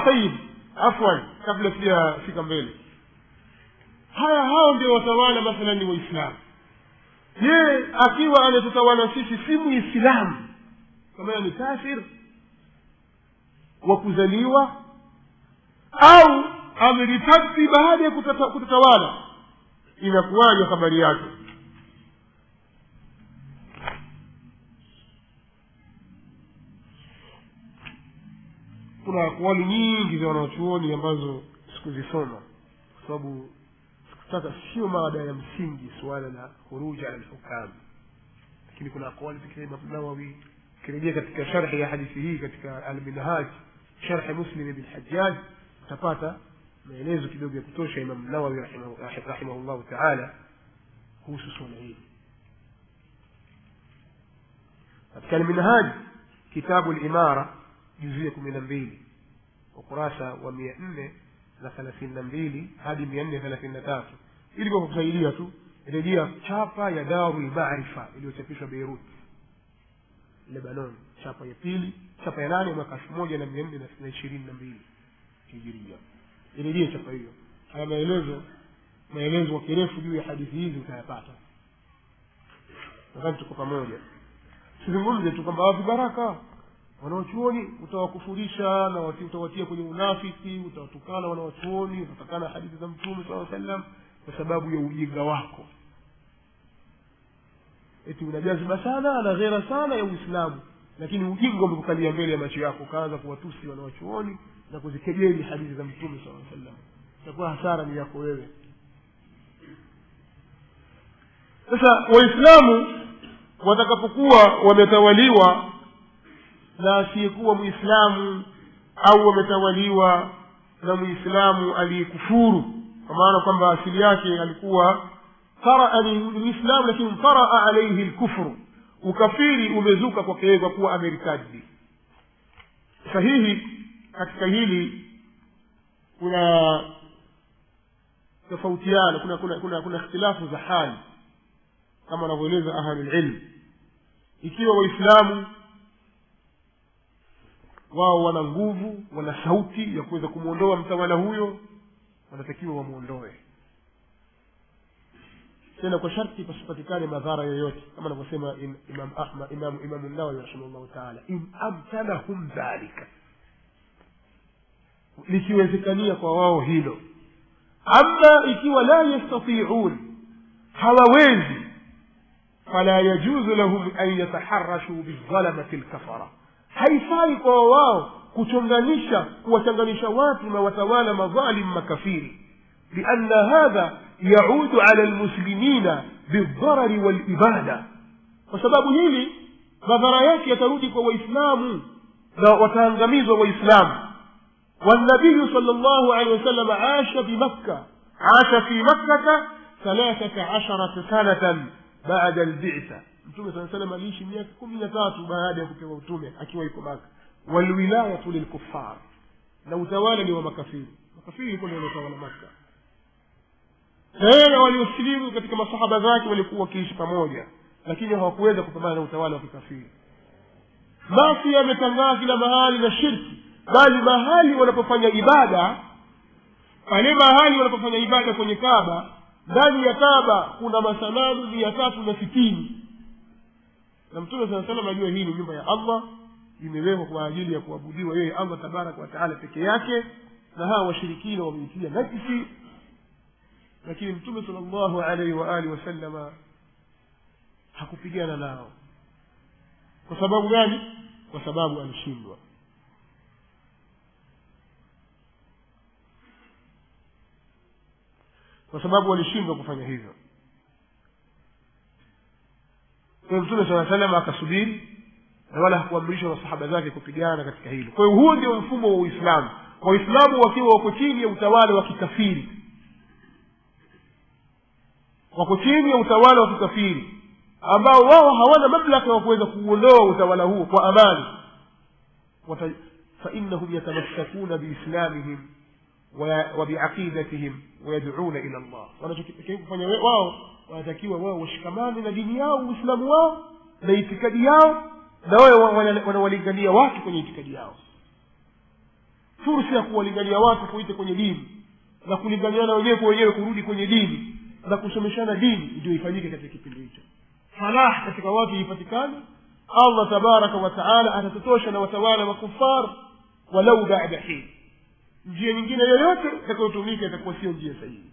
tayib, afwan, kabla sijafika mbele, hao ndio watawala mathalan ni Waislamu. Je, akiwa anatutawala sisi si Muislamu, kama ni kafir wa kuzaliwa au ameritadi baada ya kutawala, inakuwaje habari yake? Kuna akwali nyingi za wanachuoni ambazo sikuzisoma kwa sababu sikutaka, sio mada ya msingi suala la khuruj ala al-hukam, lakini kuna akwali za Imam Nawawi, kirejea katika sharhi ya hadithi hii katika al-Minhaj sharh Muslim ibn Hajjaj utapata maelezo kidogo ya kutosha Imam Nawawi rahimahullah ta'ala kuhusu swala hili. katika al-Minhaj kitabu al-Imara juzuu ya 12 ukurasa wa 432 hadi 433 ili kwa kusaidia tu rejea chapa ya Darul Ma'rifa iliyochapishwa Beirut Lebanon, chapa ya pili, chapa ya 8 mwaka 1422 Hijria. Rejea chapa hiyo. Haya maelezo kirefu juu ya hadithi hizi utayapata. Wakati tuko pamoja. Sizungumze tu kwamba wapi baraka wanaochuoni utawakufurisha na utawatia kwenye unafiki, utawatukana wanaochuoni, utatakana hadithi za Mtume sallallahu alaihi wasallam kwa sababu ya ujinga wako. Eti unajaziba sana na ghera sana ya Uislamu, lakini ujinga umekukalia mbele ya macho yako, kaanza kuwatusi wanaochuoni na kuzikejeli hadithi za Mtume sallallahu alaihi wasallam. Itakuwa hasara ni yako wewe. Sasa Waislamu watakapokuwa wametawaliwa na asiyekuwa Muislamu au wametawaliwa na Muislamu aliyekufuru, kwa maana kwamba asili yake alikuwa Muislamu lakini taraa alayhi al-kufru, ukafiri umezuka kwake yeye kwa kuwa amerikadi. Sahihi katika hili kuna tofautiana, kuna ikhtilafu za hali kama wanavyoeleza ahlul ilm. Ikiwa Waislamu wao wana nguvu, wana sauti ya kuweza kumuondoa mtawala huyo, wanatakiwa wamuondoe, tena kwa sharti pasipatikane madhara yoyote, kama anavyosema Imam an-Nawawi rahimahullah ta'ala, in amkanahum dhalika, likiwezekania kwa wao hilo. Amma ikiwa la yastati'un, hawawezi, fala yajuzu lahum an yataharrashu bizalamati al-kafara, haifai kwa wao kuwachanganisha watu na watawala madhalim makafiri, لأن هذا يعود على المسلمين بالضرر والإبادة. وسبب هذه madhara yake yatarudi kwa Waislamu na wataangamizwa Waislamu. والنبي صلى الله عليه وسلم عاش في مكة 13 سنة بعد البعثة. Mtume صلى الله عليه وسلم aliishi miaka 13 baada ya kupewa utume akiwa yuko Makka. Walwilayatu lilkuffar, na utawala ni wa makafiri. Makafiri ndio wanatawala Makka. Na waliosilimu katika masahaba zake walikuwa wakiishi pamoja, lakini hawakuweza kupambana na utawala wa kikafiri. Basi yametangaza kila mahali na shirki, bali mahali wanapofanya ibada, pale mahali wanapofanya ibada kwenye Kaaba, ndani ya Kaaba kuna masanamu 360. Na Mtume sallallahu alaihi wasallam ajua hii ni nyumba ya Allah, imewekwa kwa ajili ya kuabudiwa yeye Allah tabaraka wa taala peke yake, na hawa washirikina wameitia najisi. Lakini Mtume sallallahu alaihi wa alihi wasallam hakupigana nao. Kwa sababu gani? Kwa sababu alishindwa. Kwa sababu walishindwa kufanya hivyo. Kwa Mtume sallallahu alaihi wasallam akasubiri na wala hakuamrisha masahaba zake kupigana katika hilo. Kwa hiyo huo ndio mfumo wa Uislamu. Waislamu wakiwa wako chini ya utawala wa kikafiri, wako chini ya utawala wa kikafiri ambao wao hawana mamlaka ya kuweza kuondoa utawala huo kwa amani, fa innahum yatamassakuna biislamihim wa biaqidatihim wa yad'una ila Allah. Wanachokitakiwa kufanya wao, wanatakiwa wao washikamane na dini yao, Uislamu wao na itikadi yao, na wao wanawalingania watu kwenye itikadi yao. Fursa ya kuwalingania watu kuita kwenye dini na kulinganiana wenyewe kwa wenyewe kurudi kwenye dini na kusomeshana dini ndio ifanyike katika kipindi hicho. Falah katika watu ipatikane, Allah tabaraka wa taala atatotosha na watawala wa kufar walau ba'da hin. Njia nyingine yoyote itakayotumika itakuwa sio njia sahihi.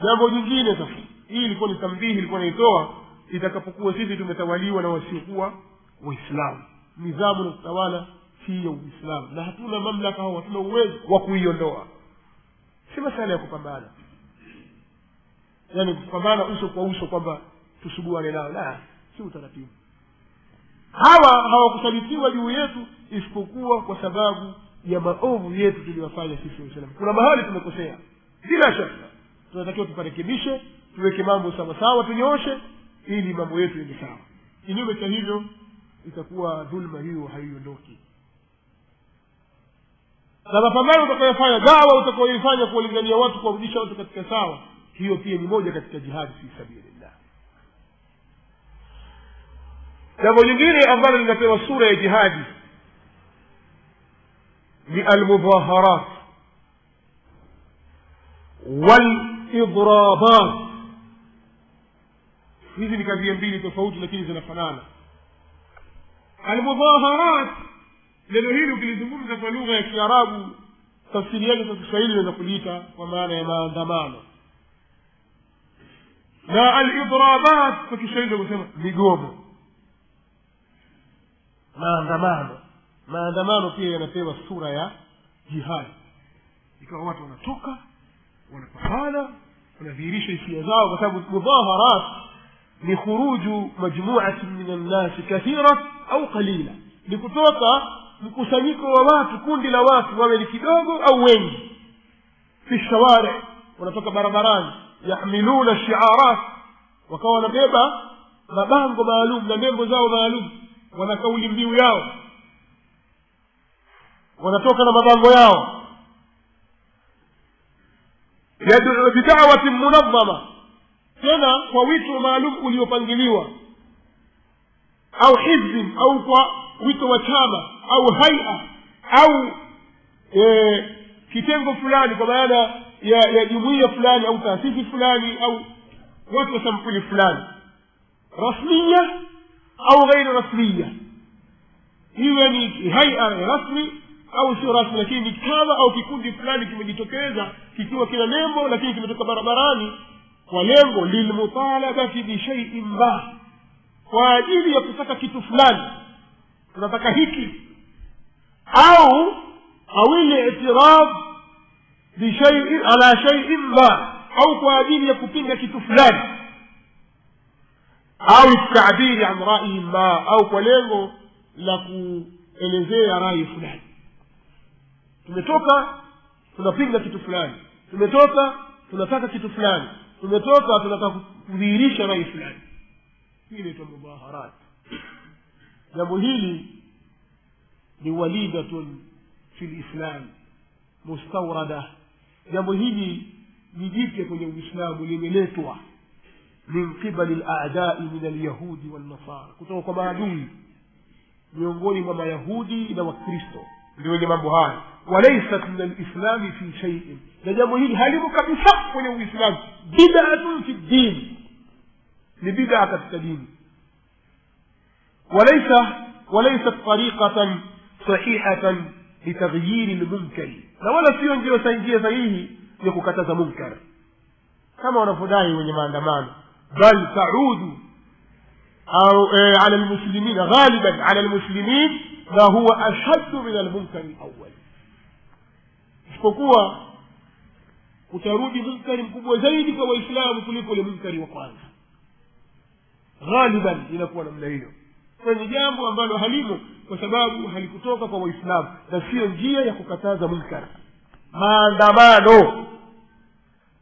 Jambo jingine sasa, hii ilikuwa ni tambihi ilikuwa naitoa itakapokuwa sisi tumetawaliwa na wasiokuwa Waislamu. Nidhamu na utawala si ya Uislamu na hatuna mamlaka au hatuna uwezo wa kuiondoa. Si masala ya kupambana, yaani kupambana uso kwa uso kwamba tusuguane nao, la, si utaratibu. hawa hawakusalitiwa juu yetu isipokuwa kwa sababu ya maovu yetu tuliyofanya sisi Waislamu. Kuna mahali tumekosea, bila shaka tunatakiwa tuparekebishe, tuweke mambo sawa sawa, tunyooshe ili mambo yetu yaende sawa. Kinyume cha hivyo itakuwa dhulma hiyo haiondoki. Na mapambano utakayofanya, dawa utakayoifanya kuwalingania watu, kuwarudisha watu katika sawa, hiyo pia ni moja katika jihad fi sabilillah. Jambo lingine ambalo linapewa sura ya jihadi ni almudhaharat walidrabat. Hizi ni kadhia mbili tofauti lakini zinafanana. Almudhaharat, neno hili ukilizungumza kwa lugha ya Kiarabu, tafsiri yake kwa Kiswahili inaweza kuliita kwa maana ya maandamano, na alidrabat kwa Kiswahili kusema migomo. Maandamano pia yanapewa sura ya jihad, ikawa watu wanatoka wanapambana, wanadhihirisha hisia zao, kwa sababu mudhaharat ni khuruju majmu'atin min an-nas kathira au qalila, ni kutoka mkusanyiko wa watu, kundi la watu, wawe ni kidogo au wengi, fi shawari, wanatoka barabarani, yahmiluna shi'arat, wakawa wanabeba mabango maalum na nembo zao maalum, wana kauli mbiu yao, wanatoka na mabango yao, yad'u bid'awatin munazzama, tena kwa wito maalum uliopangiliwa, au hizbi, au kwa wito wa chama au haia au kitengo fulani, kwa maana ya jumuiya fulani au taasisi fulani au watu wa sampuli fulani, rasmiya au ghairu rasmiya, iwe ni haia rasmi au sio rasmi, lakini kama au kikundi fulani kimejitokeza kikiwa kina nembo lakini kimetoka barabarani kwa lengo lilmutalabati bi shay'in ma, kwa ajili ya kutaka kitu fulani, tunataka hiki, au ile i'tirad bi shay'in ala shay'in ma, au kwa ajili ya kupinga kitu fulani, au ta'biri an ra'yi ma, au kwa lengo la kuelezea rai fulani. Tumetoka tunapinga kitu fulani, tumetoka tunataka kitu fulani, tumetoka tunataka kudhihirisha rai fulani. Hii ni mudhaharat. Jambo hili ni walidatun fi lislam mustawrada. Jambo hili ni jipya kwenye Uislamu, limeletwa min qibali al-a'da'i min al-yahudi wal-nasara, kutoka kwa maadui miongoni mwa Mayahudi na Wakristo, ndio wenye mambo haya. Walaysat min al-islam fi shay'in, na jambo hili halimo kabisa kwenye Uislamu. Bid'atun fi din, ni bid'a katika dini. Walaysat tariqatan sahihatan litaghyir al-munkar, na wala sio njia sahihi ya kukataza munkar kama wanavyodai wenye maandamano. Bal ta'udu au ala al-muslimin, ghaliban ala al-muslimin, na huwa ashaddu min al-munkar al-awwal, isipokuwa utarudi munkari mkubwa zaidi kwa Waislamu kuliko ile munkari wa kwanza. Ghaliban inakuwa namna hiyo, kwenye jambo ambalo halimo, kwa sababu halikutoka kwa Waislamu na sio njia ya kukataza munkar. Maandamano,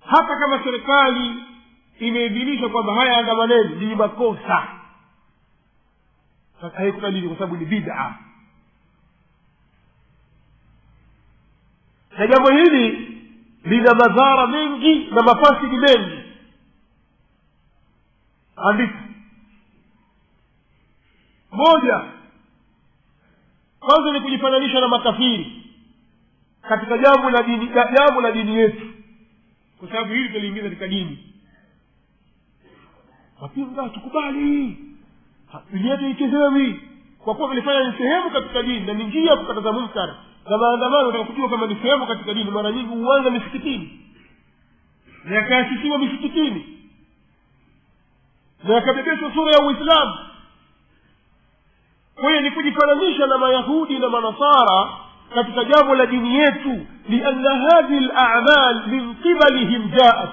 hata kama serikali imeidhinisha kwamba haya andamaneni, ni makosa, haikubali kwa sababu ni bid'a. Na jambo hili lina madhara mengi na mafasidi mengi. Andika moja, kwanza ni kujifananisha na makafiri katika jambo la dini yetu, kwa sababu hili tuliingiza katika dini. Wapinga tukubali hatuliete ichezewi, kwa kuwa vilifanya ni sehemu katika dini na ni njia ya kukataza munkar. Na maandamano utakujua kama ni sehemu katika dini, mara nyingi huanza misikitini na yakaasisiwa misikitini na yakabebeshwa sura ya Uislamu. Kwa hiyo ni kujifananisha na Mayahudi na Manasara katika jambo la dini yetu, lianna hadhihi al-a'mal min qibalihim ja'at,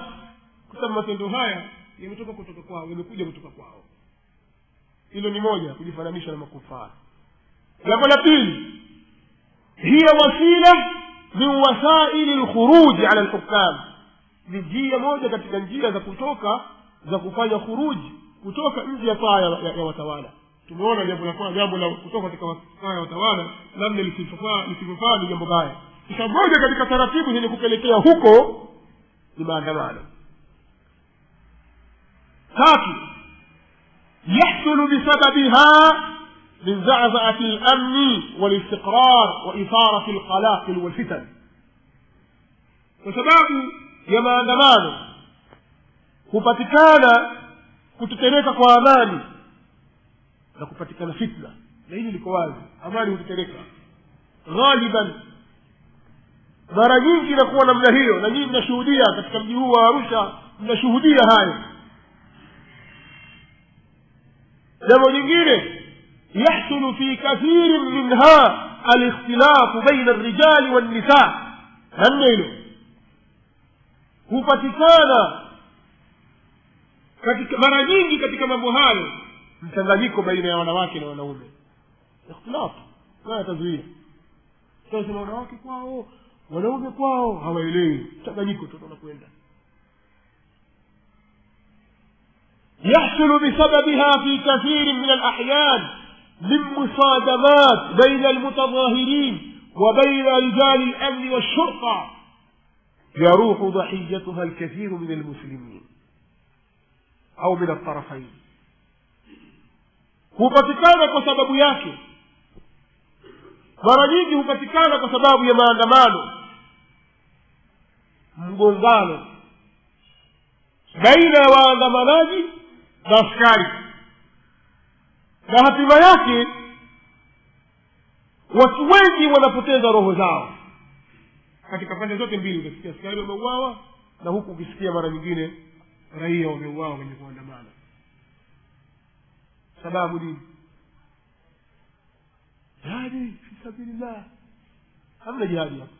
kwa sababu matendo haya yametoka kutoka kwao, yamekuja kutoka kwao. hilo ni moja, kujifananisha na makufari. jambo la pili, hiya wasila min wasaili alkhuruj ala alhukam, ni njia moja katika njia za kutoka za kufanya khuruji kutoka nje ya taa ya watawala. Tumeona jambo la kutoka katika taa ya watawala namna likifaa ni jambo baya. Kisha moja katika taratibu zenye kupelekea huko ni maandamano. tatu, yahsulu bisababiha min za'za'ati al-amn wal-istiqrar wa itharati al-qalaq wal-fitan, kwa sababu ya maandamano hupatikana kutetereka kwa amani na kupatikana fitna, na hili liko wazi. Amani hutetereka ghaliban, mara nyingi inakuwa namna hiyo, na nyinyi mnashuhudia katika mji huu wa Arusha, mnashuhudia hayo. jambo lingine, yahsulu fi kathirin minha alikhtilafu baina arrijali wannisa, namna hilo hupatikana katika mara nyingi katika mambo hayo mchanganyiko baina ya wanawake na wanaume. Ikhtilaf kwa tazuia, sasa wanawake kwao wanaume kwao hawaelewi, mchanganyiko tu tunakwenda. يحصل بسببها في كثير من الأحيان من مصادمات بين المتظاهرين وبين رجال الأمن والشرطة يروح ضحيتها الكثير من المسلمين أو من الطرفين. hupatikana kwa sababu yake, mara nyingi hupatikana kwa sababu ya maandamano, mgongano baina ya waandamanaji na askari, na hatima yake watu wengi wanapoteza roho zao katika pande zote mbili. Ukisikia askari wameuawa na huku ukisikia mara nyingine raia wameuawa kwenye kuandamana. sababu nini? jihadi fi sabilillah, hamna jihadi hapa.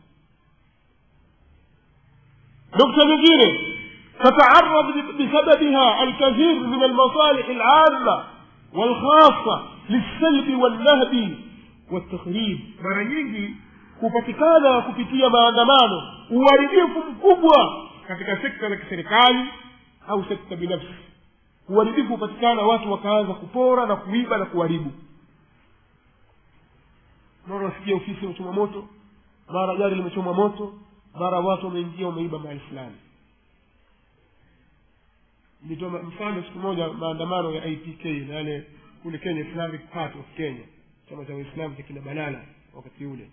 nukta nyingine, تتعرض بسببها الكثير من المصالح العامة والخاصة للسلب والنهب والتخريب. mara nyingi kupatikana kupitia maandamano uharibifu mkubwa katika sekta za kiserikali au sekta binafsi. uharibifu hupatikana, watu wakaanza kupora na kuiba na kuharibu. mara wasikia ofisi imechomwa moto, mara gari limechomwa moto, mara watu wameingia wameiba mahali fulani. nitoa mfano, siku moja maandamano ya IPK na yale kule Kenya, Islamic Party of Kenya, chama cha Uislamu cha kina Balala wakati ule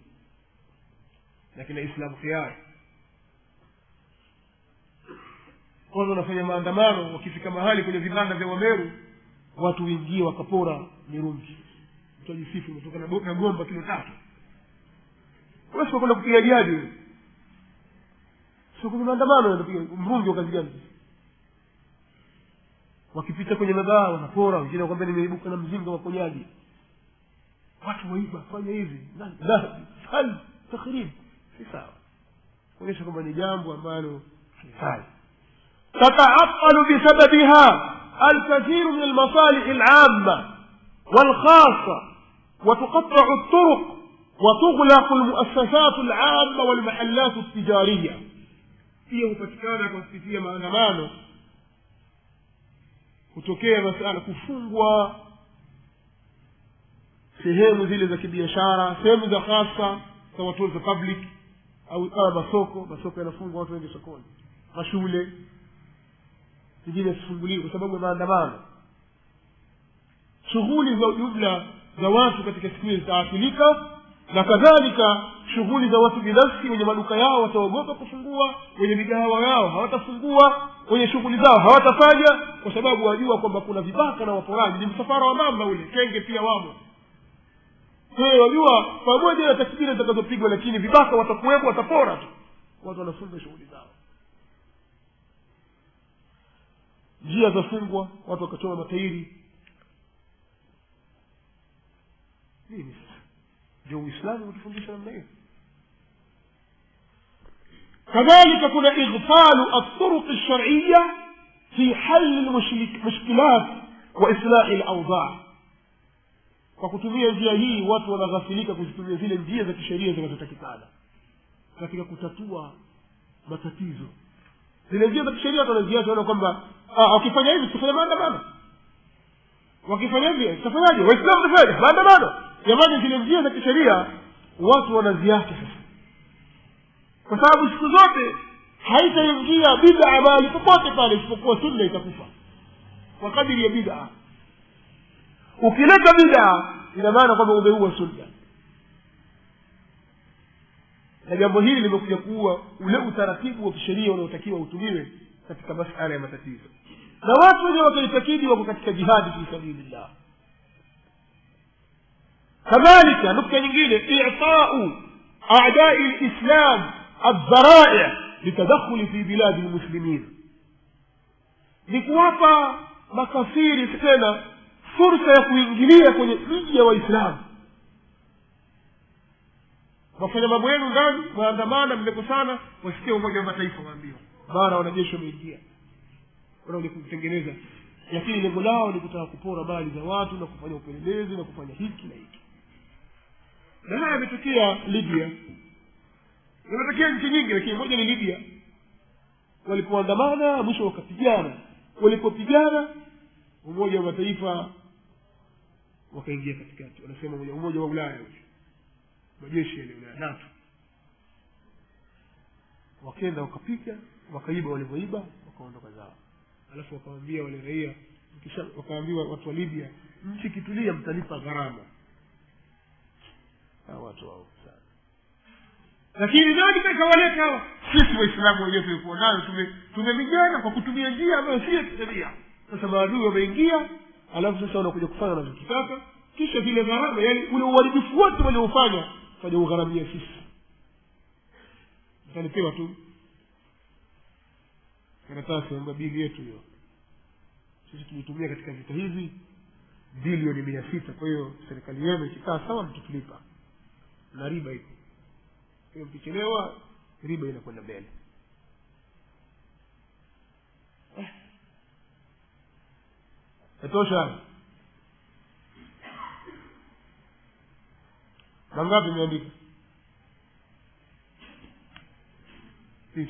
na kina Islam Khiyar, wao wanafanya maandamano. wakifika mahali kwenye vibanda vya Wameru, watu wengine wakapora mirungi, mtajisifu kutoka na gomba kilo 3. wewe sio kwenda kupiga jadi, sio kwa maandamano ndio mrungi wakazi gani? wakipita kwenye mabaa wanapora, wengine wakwambia nimeibuka na mzinga wa konyaji. watu waiba, fanya hivi na hal takhrib, si sawa, kuonyesha kwamba ni jambo ambalo halifai. tata'attalu bisababiha الكثير من المصالح العامة والخاصة وتقطع الطرق وتغلق المؤسسات العامة والمحلات التجارية. فيه patikana kufikia maandamano kutokea masala kufungwa sehemu zile za kibiashara, sehemu za hasa za watu za public au masoko yanafungwa, watu wengi sokoni, mashule zingine zifunguliwe kwa sababu ya maandamano. shughuli za jumla za watu katika siku hizi zitaathirika, na kadhalika shughuli za watu binafsi. wenye maduka yao wataogopa kufungua, wenye migahawa yao hawatafungua, wenye shughuli zao hawatafanya, kwa sababu wajua kwamba kuna vibaka na waporaji. ni msafara wa mamba ule, kenge pia wamo. kwa hiyo wajua pamoja na takbira zitakazopigwa, lakini vibaka watakuwepo, watapora tu. watu wanafunga shughuli zao, njia zafungwa, watu wakachoma matairi. nini ndio Uislamu utufundisha namna hiyo? kadhalika kuna ighfalu at-turuq ash-shar'iyya fi hal al-mushkilat wa islah al-awda'. kwa kutumia njia hii watu wanaghafilika kuzitumia zile njia za kisheria zinazotakikana katika kutatua matatizo. Zile njia za kisheria wanaziacha, wana kwamba wakifanya hivi tutafanya maandamano, wakifanya hivi tutafanyaje, waislamu tutafanya maandamano. Jamani, zile njia za kisheria watu wanaziacha sasa, kwa sababu siku zote haitaingia bid'a mahali popote pale isipokuwa sunna itakufa kwa kadiri ya bid'a. Ukileta bid'a ina maana kwamba umeua sunna, na jambo hili limekuja kuua ule utaratibu wa kisheria unaotakiwa utumiwe katika masuala ya matatizo. Na watu wenye wakaitakidi wako katika jihadi fi sabilillah. kadhalika nukta nyingine, i'ta'u a'da'i al-islam ad-dhara'i litadakhuli fi biladi al-muslimin, ni kuwapa makafiri tena fursa ya kuingilia kwenye miji ya Waislamu. Wafanya mambo yenu ndani, waandamana, mmekusana, wasikia Umoja wa Mataifa waambiwa mara wanajeshi wameingia, wanakuja kutengeneza, lakini lengo lao ni kutaka kupora mali za watu na kufanya upelelezi na kufanya hiki na hiki. Na haya yametokea Libya, yametokea nchi nyingi, lakini moja ni Libya. Walipoandamana mwisho wakapigana, walipopigana Umoja wa Mataifa wakaingia katikati, wanasema Umoja wa Ulaya, majeshi ya Ulaya, NATO, wakaenda wakapiga, wakaiba walivyoiba, wakaondoka zao. Alafu wakawaambia wale raia, kisha wakaambiwa watu wa Libya, nchi kitulia mtalipa gharama. Watu wao sana. Lakini nani kawaleta hawa? Sisi Waislamu wenyewe tulikuwa nayo, tumepigana kwa kutumia njia ambayo si ya kisheria. Sasa maadui wameingia, alafu sasa wanakuja kufanya wanachotaka, kisha vile gharama, yani ule uharibifu wote waliofanya fanya ugharamia sisi. Tutalipewa tu karatasi ya bili yetu hiyo, sisi tulitumia katika vita hivi bilioni 600, kwa hiyo serikali yenu ikikaa sawa mtutulipa, na riba iko. Hiyo mkichelewa riba inakwenda mbele. Natosha. Mangapi imeandika? 9.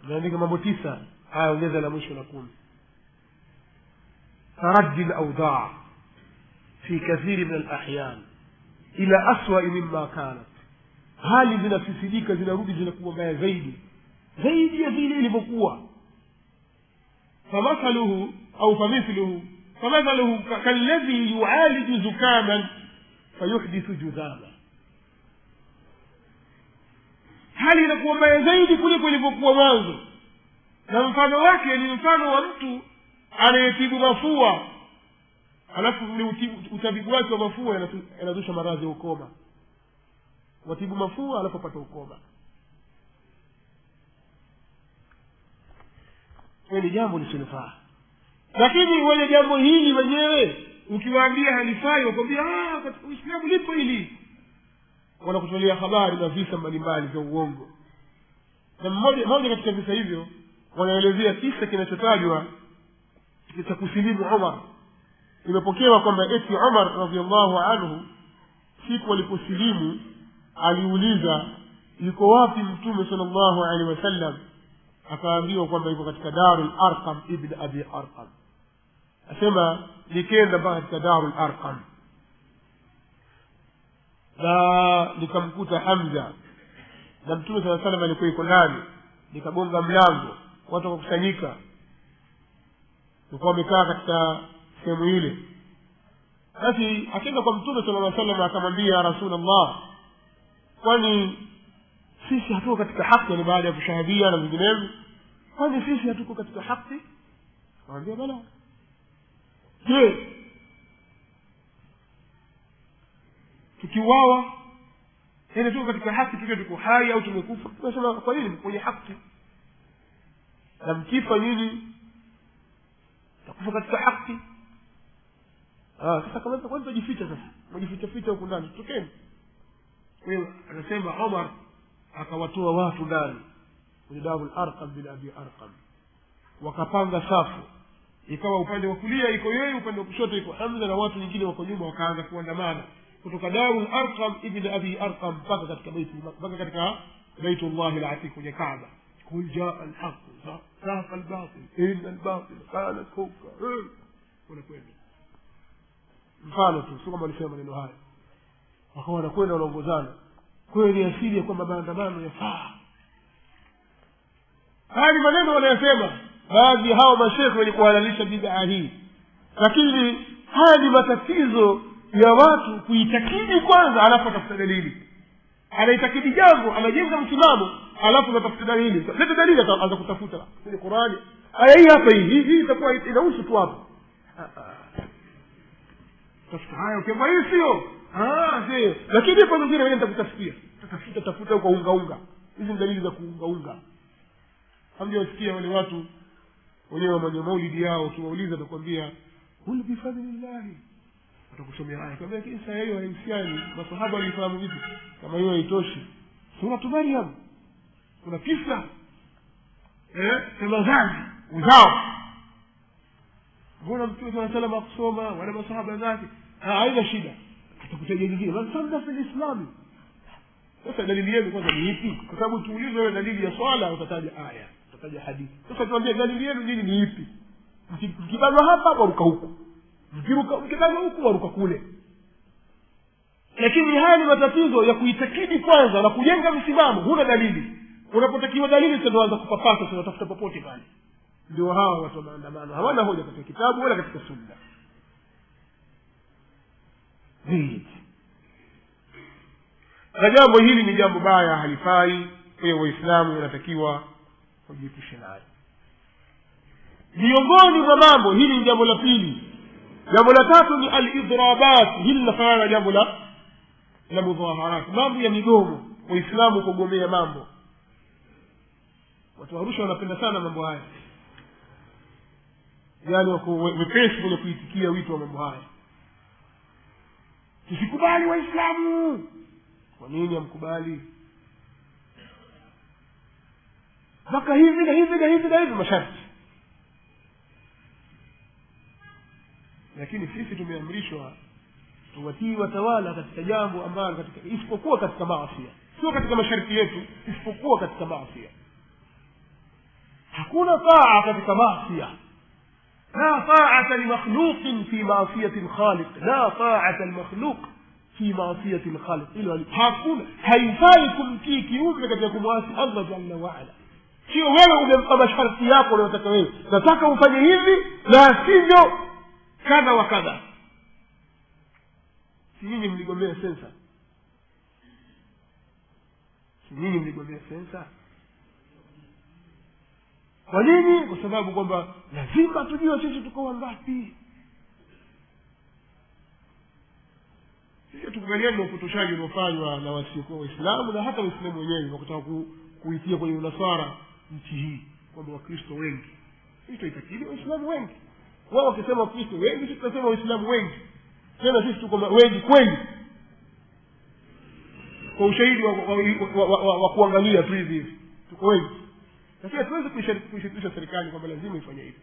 Imeandika mambo 9. Haya, ongeza la mwisho la 10. ترجي الأوضاع في كثير من الأحيان إلى أسوأ مما كانت. hali zinafisidika, zinarudi zinakuwa mbaya zaidi ya vile ilivyokuwa. فمثله كالذي يعالج زكاما فيحدث جذاما. hali inakuwa mbaya zaidi kuliko ilivyokuwa mwanzo, na mfano wake ni mfano wa mtu anayetibu mafua, alafu utabibu wake wa mafua yanazusha maradhi ya ukoma. Watibu mafua alafu pata ukoma. Ni jambo lisilofaa. Lakini wale jambo hili wenyewe ukiwaambia halifai, wakwambia katika Uislamu lipo hili, wanakutolea habari na visa mbalimbali za uongo. Na mmoja katika visa hivyo wanaelezea kisa kinachotajwa cha kusilimu Umar. Imepokewa kwamba eti Umar radhiallahu anhu siku aliposilimu aliuliza yuko wapi Mtume sallallahu alaihi wasallam, akaambiwa kwamba yuko katika Darul Arqam ibn Abi Arqam. Asema nikaenda mpaka katika Darul Arqam na nikamkuta Hamza na Mtume sallallahu alaihi wasallam alikuwa yuko ndani. Nikagonga mlango, watu wakakusanyika, walikuwa wamekaa katika sehemu ile. Basi akaenda kwa Mtume sallallahu alaihi wasallam akamwambia, Rasulullah, kwani sisi hatuko katika haki? Ni baada ya kushahadia na vinginevyo, kwani sisi hatuko katika haki? Akamwambia bala. Je, tukiuawa yani tuko katika haki, tuko hai au tumekufa? Tunasema kwa nini kwenye haki, na mkifa nyinyi takufa katika haki. Sasa kama kwa nini tujificha? Sasa mjificha huko ndani, tutokeni. Kwa hiyo anasema Umar akawatoa watu ndani kwenye Darul Arqam bin Abi Arqam, wakapanga safu ikawa upande wa kulia iko yeye, upande wa kushoto iko Hamza na watu wengine wako nyuma, wakaanza kuandamana kutoka Darul Arqam ibn Abi Arqam mpaka katika Baitullah al-Atiq kwenye Kaaba. Qul jaa al-haq zahaqa al-batil inna al-batil kana zahuqa. Wanakwenda mfano tu, sio kama walisema maneno haya, wakawa wanakwenda wanaongozana. Kweli asili ya kwamba maandamano yafaa. Haya ni maneno wanayosema baadhi hao mashekhe wenye kuhalalisha bid'a hii, lakini haya ni matatizo ya watu kuitakidi kwanza alafu atafuta dalili. Anaitakidi jambo, anajenga msimamo alafu anatafuta dalili. Leta dalili, ataanza kutafuta kwenye Qur'ani. Aya hii hapa, hii itakuwa inahusu tu hapo. Tafuta haya, ukiamba hii sio sio, lakini kwa mwingine wewe nitakutafutia, tafuta kwa unga. Hizi ni dalili za kuunga. Hamjasikia wale watu wenyewe wa maulidi yao, ukiwauliza atakwambia kul bi fadlillah, atakusomea aya kwamba kisa hiyo haimsiani masahaba walifahamu vipi. Kama hiyo haitoshi, sura Maryam kuna kisa kama zazi uzao, mbona Mtume sallallahu alaihi wasallam akusoma wala masahaba zake haina shida, atakutajia nyingine masamba fil Islam. Sasa dalili yenu kwanza ni ipi? Kwa sababu tuulize wewe dalili ya swala utataja aya, utataja hadithi. Sasa tuambie dalili yenu nini ni ipi? Mkibanwa hapa waruka huko, mkibanwa huko waruka kule. Lakini haya ni matatizo ya kuitakidi kwanza na kujenga msimamo. Huna dalili, unapotakiwa dalili ndio unaanza kupapasa, sio utafuta popote pale. Ndio hawa watu wa maandamano hawana hoja katika kitabu wala katika sunna. Na jambo hili ni jambo baya, halifai. Kwa hiyo Waislamu wanatakiwa kujiepusha nayo. Miongoni mwa mambo hili ni jambo la pili. Jambo la tatu ni al-idrabat. Hili linafanana na jambo la mudhaharat, mambo ya migomo. Waislamu kugomea mambo. Watu wa Arusha wanapenda sana mambo haya, yaani wako wepesi kwenye kuitikia wito wa mambo haya. Tusikubali Waislamu. Kwa nini hamkubali? Mpaka hivi na hivi masharti. Lakini sisi tumeamrishwa tuwatii watawala katika jambo ambalo isipokuwa katika maasi, sio katika masharti yetu, isipokuwa katika maasi. Hakuna taa katika maasi. لا طاعة لمخلوق في معصية الخالق، لا طاعة المخلوق في معصية الخالق. hakuna, haifai kumtii kiumbe katika kumwasi Allah jalla wa ala. Sio wewe umempa masharti yako unayotaka wewe, nataka ufanye hivi na sivyo kadha wa kadha. Si nyinyi mligombea sensa? Kwa nini? Kwa sababu kwamba lazima tujue sisi tuko wangapi. Sisi tukubaliane na upotoshaji unaofanywa na wasiokuwa Waislamu na hata Waislamu wenyewe wakitaka kuitia kwenye unasara nchi hii kwamba Wakristo wengi. Sisi tuitakidi Waislamu wengi. Wao wakisema Wakristo wengi, sisi tunasema Waislamu wengi. Tena sisi tuko wengi kweli, kwa ushahidi wa kuangalia tu hivi tuko wengi. Lakini hatuwezi kuishirikisha serikali kwamba lazima ifanye hivi.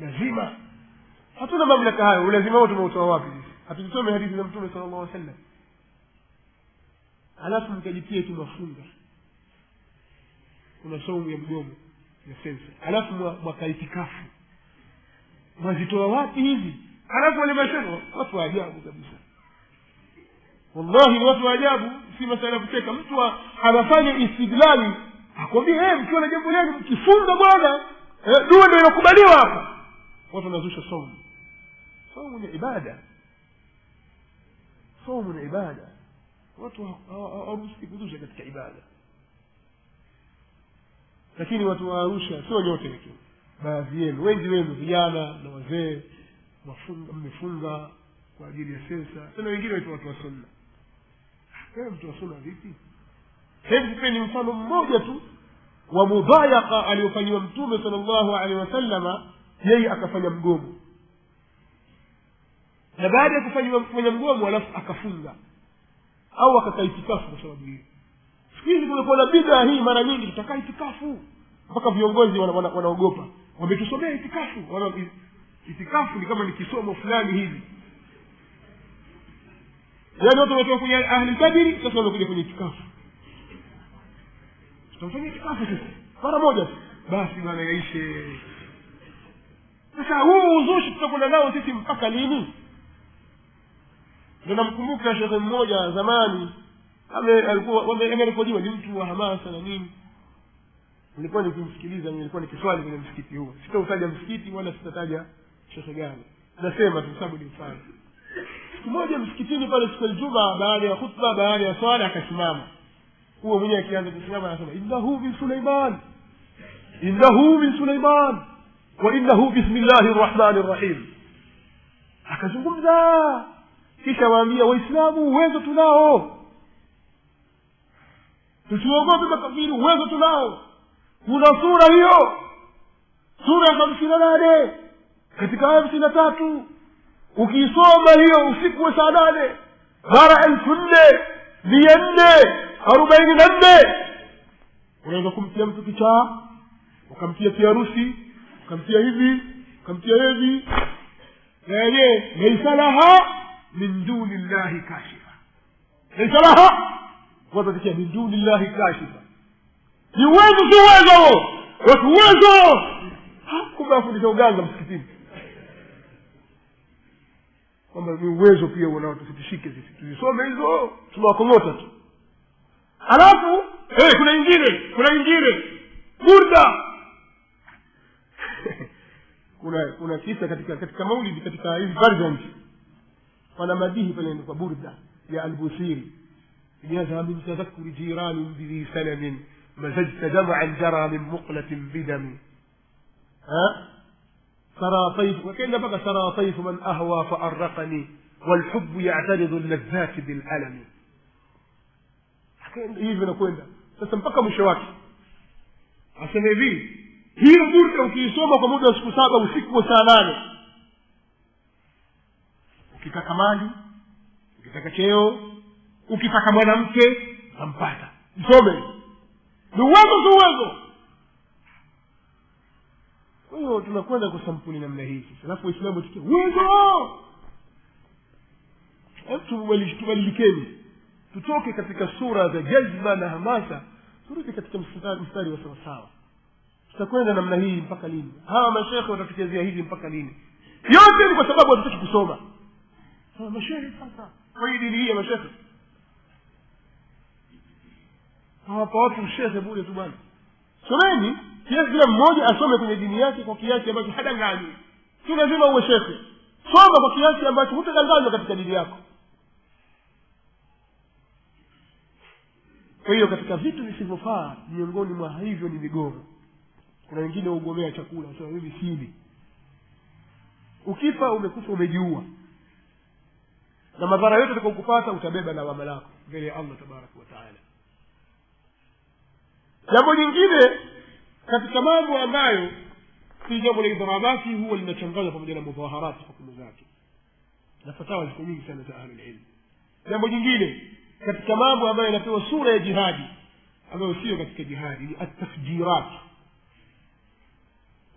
Lazima. Hatuna mamlaka hayo. Ulazima wote tumeutoa wapi sisi? Hatusome hadithi za Mtume sallallahu alaihi wasallam. Alafu mkajitie tu mafunga. Kuna saumu ya mgomo ya sensa. Alafu mwakaitikafu. Mwazitoa wapi hizi? Alafu wale mashaikh watu wa ajabu kabisa. Wallahi watu wa ajabu, si masala kucheka. Mtu anafanya istidlali, akwambia mkiwa na jambo lenu mkifunga bwana, dua ndio inakubaliwa hapa. Watu wanazusha saumu. Saumu ni ibada. Watu hawaruhusiwi kuzusha katika ibada. Lakini watu wa Arusha sio nyote tu. Baadhi yenu, wengi wenu vijana na wazee mmefunga kwa ajili ya sensa. Tena wengine watu wa sunna. Wewe mtu wa sunna vipi? Hebu tupeni mfano mmoja tu wa mudhayaqa aliyofanywa Mtume sallallahu alaihi wasallama, yeye akafanya mgomo. Na baada ya kufanya mgomo alafu akafunga au akakaa itikafu kwa sababu hiyo. Siku hizi kumekuwa na bid'a hii, mara nyingi tutakaa itikafu mpaka viongozi wanaogopa. wametusomea itikafu. Itikafu ni kama ni kisomo fulani hivi. Yaani watu wametoka kwenye ahli badri, sasa wanakuja kwenye itikafu. Tutamfanya itikafu sisi mara moja basi bwana yaishe. Sasa huu uzushi tutakwenda nao sisi mpaka lini? Ndio namkumbuka shekhe mmoja zamani alikuwa amerekodiwa, ni mtu wa hamasa na nini. Nilikuwa nikimsikiliza, nilikuwa nikiswali kwenye msikiti huo. Sitautaja msikiti wala sitataja shekhe gani. Nasema tu sababu ni mfano. Siku moja msikitini pale siku ya Ijumaa, baada ya khutba, baada ya swala akasimama. Huo mwenyewe akianza kusimama anasema innahu min Sulaiman, innahu min Sulaiman wa innahu bismillahir rahmanir rahim. Akazungumza, kisha waambia Waislamu uwezo tunao, tusiogope makafiri, uwezo tunao. Kuna sura hiyo, sura ya 58 katika aya 53, ukisoma hiyo usiku wa saa 8 mara 1444 unaweza kumtia mtu kichaa, ukamtia kiharusi, ukamtia hivi, ukamtia hivi. Yeye laysa laha min dunillahi kashifa, laysa laha watatia min dunillahi kashifa. Ni uwezo, si uwezo, watu uwezo. Kumafundisha uganga msikitini kwamba ni uwezo pia unaotusitishike sisi tusome hizo, tunawakongota tu. Alafu kuna ingine burda. kuna kisa katika maulidi, katika hizi barzanji wana madihi pale kwa burda ya Al-Busiri. Yaza min tadhakkuri jirani bi salamin mazajta jam'an jara min muqlatin bidami سرى طيف وكأن بقى سرى طيف من أهوى فأرقني والحب يعترض اللذات بالألم. hivi nakwenda sasa mpaka mwisho wake. Asema hivi, hiyo burda ukiisoma kwa muda wa siku 7 usiku wa saa 8, ukitaka mali, ukitaka cheo, ukitaka mwanamke unampata. Msome. Ni uwezo. Kwa hiyo tunakwenda kwa sampuli namna hii. Alafu Waislamu tukie uwezo. Tubadilikeni, tutoke katika sura za jazba na hamasa, turudi katika mstari wa sawa. Tutakwenda namna hii mpaka lini? Hawa mashekhe watatuchezea hivi mpaka lini? Yote ni kwa sababu hatutaki kusoma. Hawa mashekhe sasa kwa hii dini hii ya mashekhe hawapa watu shekhe bure tu bwana. Someni, kila mmoja asome kwenye dini yake kwa kiasi ambacho hadanganywi. Si lazima uwe shekhe. Soma kwa kiasi ambacho hutadanganywa katika dini yako. Kwa hiyo katika vitu visivyofaa miongoni mwa hivyo ni migomo. Kuna wengine ugomea chakula, sio mimi sili. Ukifa umekufa umejiua. Na madhara yote utakayokupata utabeba lawama lako mbele ya Allah tabaraka wa taala. Jambo lingine katika mambo ambayo si jambo la idharabati, huwa linachanganywa pamoja na mudhaharati hukumu zake. Na fatawa ziko nyingi sana za ahli ilmu. Jambo jingine katika mambo ambayo yanapewa sura ya jihadi ambayo sio katika jihadi ni at-tafjirat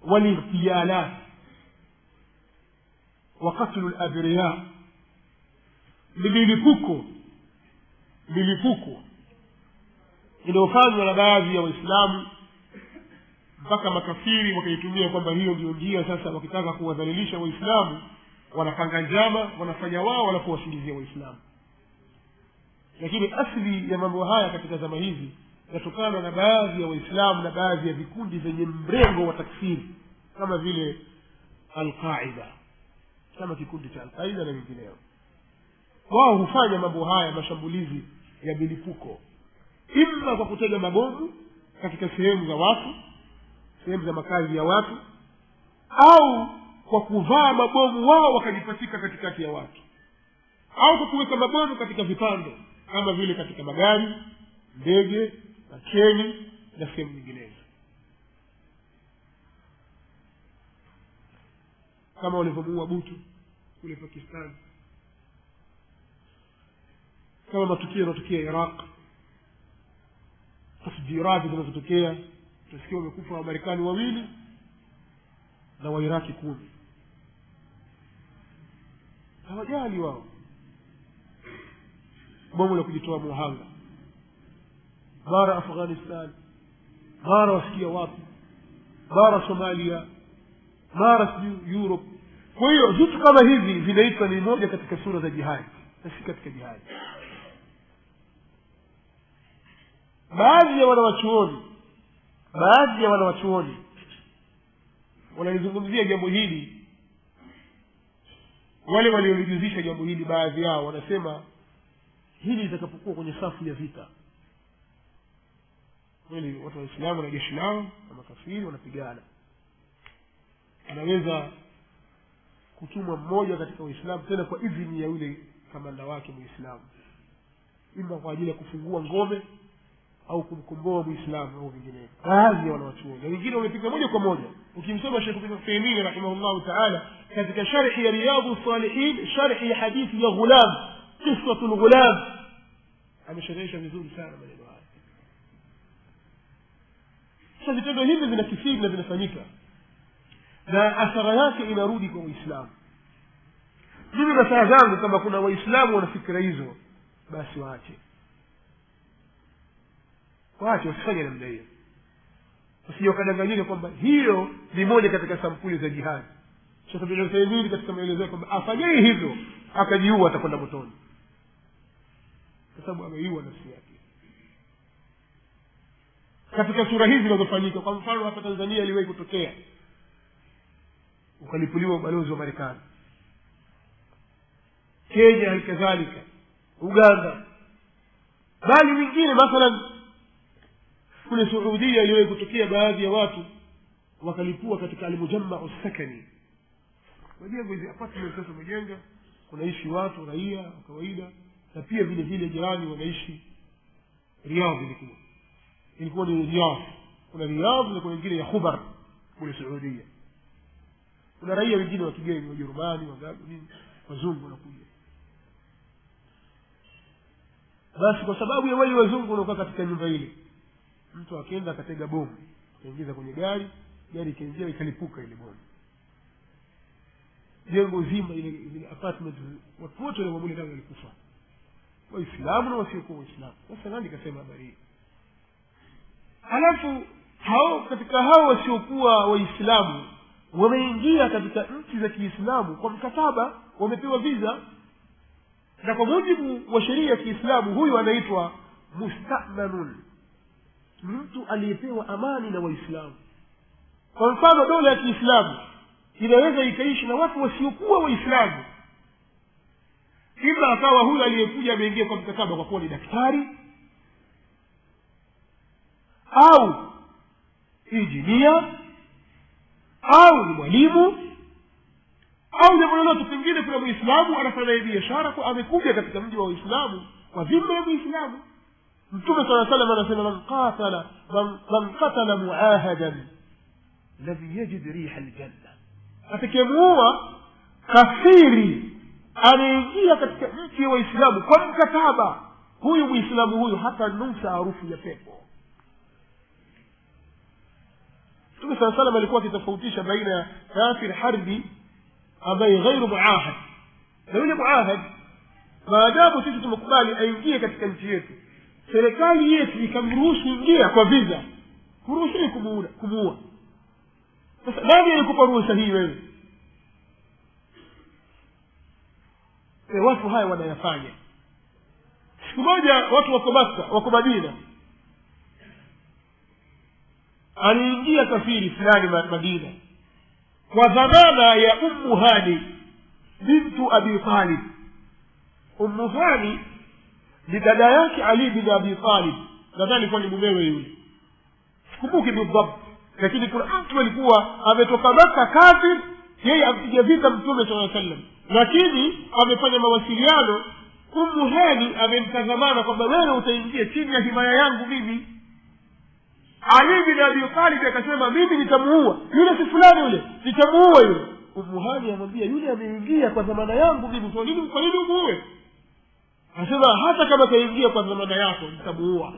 wal-ightiyalat wa qatl al-abriya. Milipuko inayofanywa na baadhi ya Waislamu mpaka makafiri wakaitumia kwamba hiyo ndio njia. Sasa wakitaka kuwadhalilisha Waislamu wanapanga njama, wanafanya wao wanapowasingizia Waislamu. Lakini asili ya mambo haya katika zama hizi yatokana na baadhi ya Waislamu na baadhi ya vikundi vyenye mrengo wa takfiri kama vile Al-Qaida, kama kikundi cha Al-Qaida na vingineo. Wao hufanya mambo haya, mashambulizi ya milipuko, ima kwa kutega mabomu katika sehemu za watu, sehemu za makazi ya watu, au kwa kuvaa mabomu wao wakajipatika katikati ya watu, au kwa kuweka mabomu katika vipando kama vile katika magari, ndege, treni na sehemu nyinginezo, kama walivyomuua Butu kule Pakistan, kama matukio yanayotokea Iraq, tafjirati zinazotokea. Tusikia wamekufa Wamarekani 2 na Wairaki 10. Hawajali wao bomu la kujitoa muhanga, mara Afghanistan, mara wasikia wapi, mara Somalia, mara Europe. Kwa hiyo vitu kama hivi vinaitwa ni moja katika sura za jihad, na si katika jihad. Baadhi ya wanawachuoni wanalizungumzia jambo hili, wale waliojihusisha jambo hili, baadhi yao wanasema hili litakapokuwa kwenye safu ya vita, kweli watu wa Uislamu na jeshi lao na makafiri wanapigana, anaweza kutumwa mmoja katika Uislamu, tena kwa idhini ya yule kamanda wake Muislamu, ima kwa ajili ya kufungua ngome au kumkomboa Muislamu au vinginevyo. Baadhi ya wanawachuoni, wengine wamepiga moja kwa moja. Ukimsoma Sheikh Ibn Uthaymeen rahimahullah ta'ala katika sharhi ya Riyadhus Salihin, sharhi ya hadithi ya Ghulam, qissatul Ghulam, amesharhisha vizuri sana maneno haya. Sasa vitendo hivi vinakithiri na vinafanyika, na athari yake inarudi kwa Uislamu. Mimi na saa zangu, kama kuna Waislamu wana fikra hizo, basi waache, wasifanye namna hiyo. Usije ukadanganyika kwamba hiyo ni moja katika sampuli za jihad. Sheikh Ibn Uthaymeen katika maelezo yake kwamba afanye hivyo akajiua, atakwenda motoni, kwa sababu ameiua nafsi yake. Katika sura hizi zinazofanyika, kwa mfano hapa Tanzania iliwahi kutokea, ukalipuliwa ubalozi wa Marekani, Kenya halikadhalika, Uganda, bali wengine mathalan kule Saudia iliwahi kutokea baadhi ya watu wakalipua katika al-Mujamma' as-Sakani. Majengo hizi apartment sasa majengo, kunaishi watu raia wa kawaida, na pia vile vile jirani wanaishi. Riyadh ilikuwa ni Riyadh, kuna Riyadh na kuna nyingine ya Khubar kule Saudia. Kuna raia wengine wa kigeni wa Jerumani, wazungu wanakuja. Basi kwa sababu ya wale wazungu wanaokaa katika nyumba ile, mtu akaenda akatega bomu, akaingiza kwenye gari ikaingia ikalipuka ile bomu. Jengo zima ile apartment, watu wote wale wamule ndani walikufa, Waislamu na wasiokuwa Waislamu. Sasa nani kasema habari hii? Halafu katika hao wasiokuwa Waislamu wameingia katika nchi za Kiislamu kwa mkataba, wamepewa visa, na kwa mujibu wa sheria ya Kiislamu huyu anaitwa musta'manun, mtu aliyepewa amani na Waislamu. Kwa mfano dola ya Kiislamu inaweza ikaishi na watu wasiokuwa Waislamu, kila akawa huyu aliyekuja ameingia kwa mkataba kwa kuwa ni daktari au injinia au ni mwalimu au jambo lolote pengine. Kuna Muislamu anafanya biashara kwa amekuja katika mji wa Uislamu kwa dhima ya Muislamu. Mtume sallallahu alayhi wasallam anasema man qatala muahadan lam yajid riha aljanna, atakayemuua kafiri anaingia katika mji wa Uislamu kwa mkataba, huyu Muislamu huyu hata nusa harufu ya pepo. Mtume sallallahu alayhi wasallam alikuwa akitofautisha baina ya kafir harbi ambaye ghairu muahad na yule muahad. Maadamu sisi tumekubali aingie katika nchi yetu, serikali yetu ikamruhusu ingia kwa visa, kuruhusu kumuua. Sasa nani alikupa ruhusa hii wewe? Watu haya wanayafanya. Siku moja watu wako Madina, aliingia kafiri fulani Madina kwa dhamana ya Ummu Hani bintu Abi Talib. Ummu Hani ni dada yake Ali bin Abi Talib, nadhani kwa ni mumewe yule, sikumbuki bidhabt, lakini kuna mtu alikuwa ametoka Makka kafir, yeye ampiga vita Mtume sallallahu alaihi wasallam, lakini amefanya mawasiliano. Ummu Hani amemtazamana kwamba wewe utaingia chini ya himaya yangu mimi. Ali bin Abi Talib akasema mimi nitamuua yule, si fulani yule, nitamuua yule. Ummu Hani anamwambia yule ameingia kwa dhamana yangu mimi, kwa nini umuue? Anasema hata kama kaingia kwa dhamana yako nitamuua.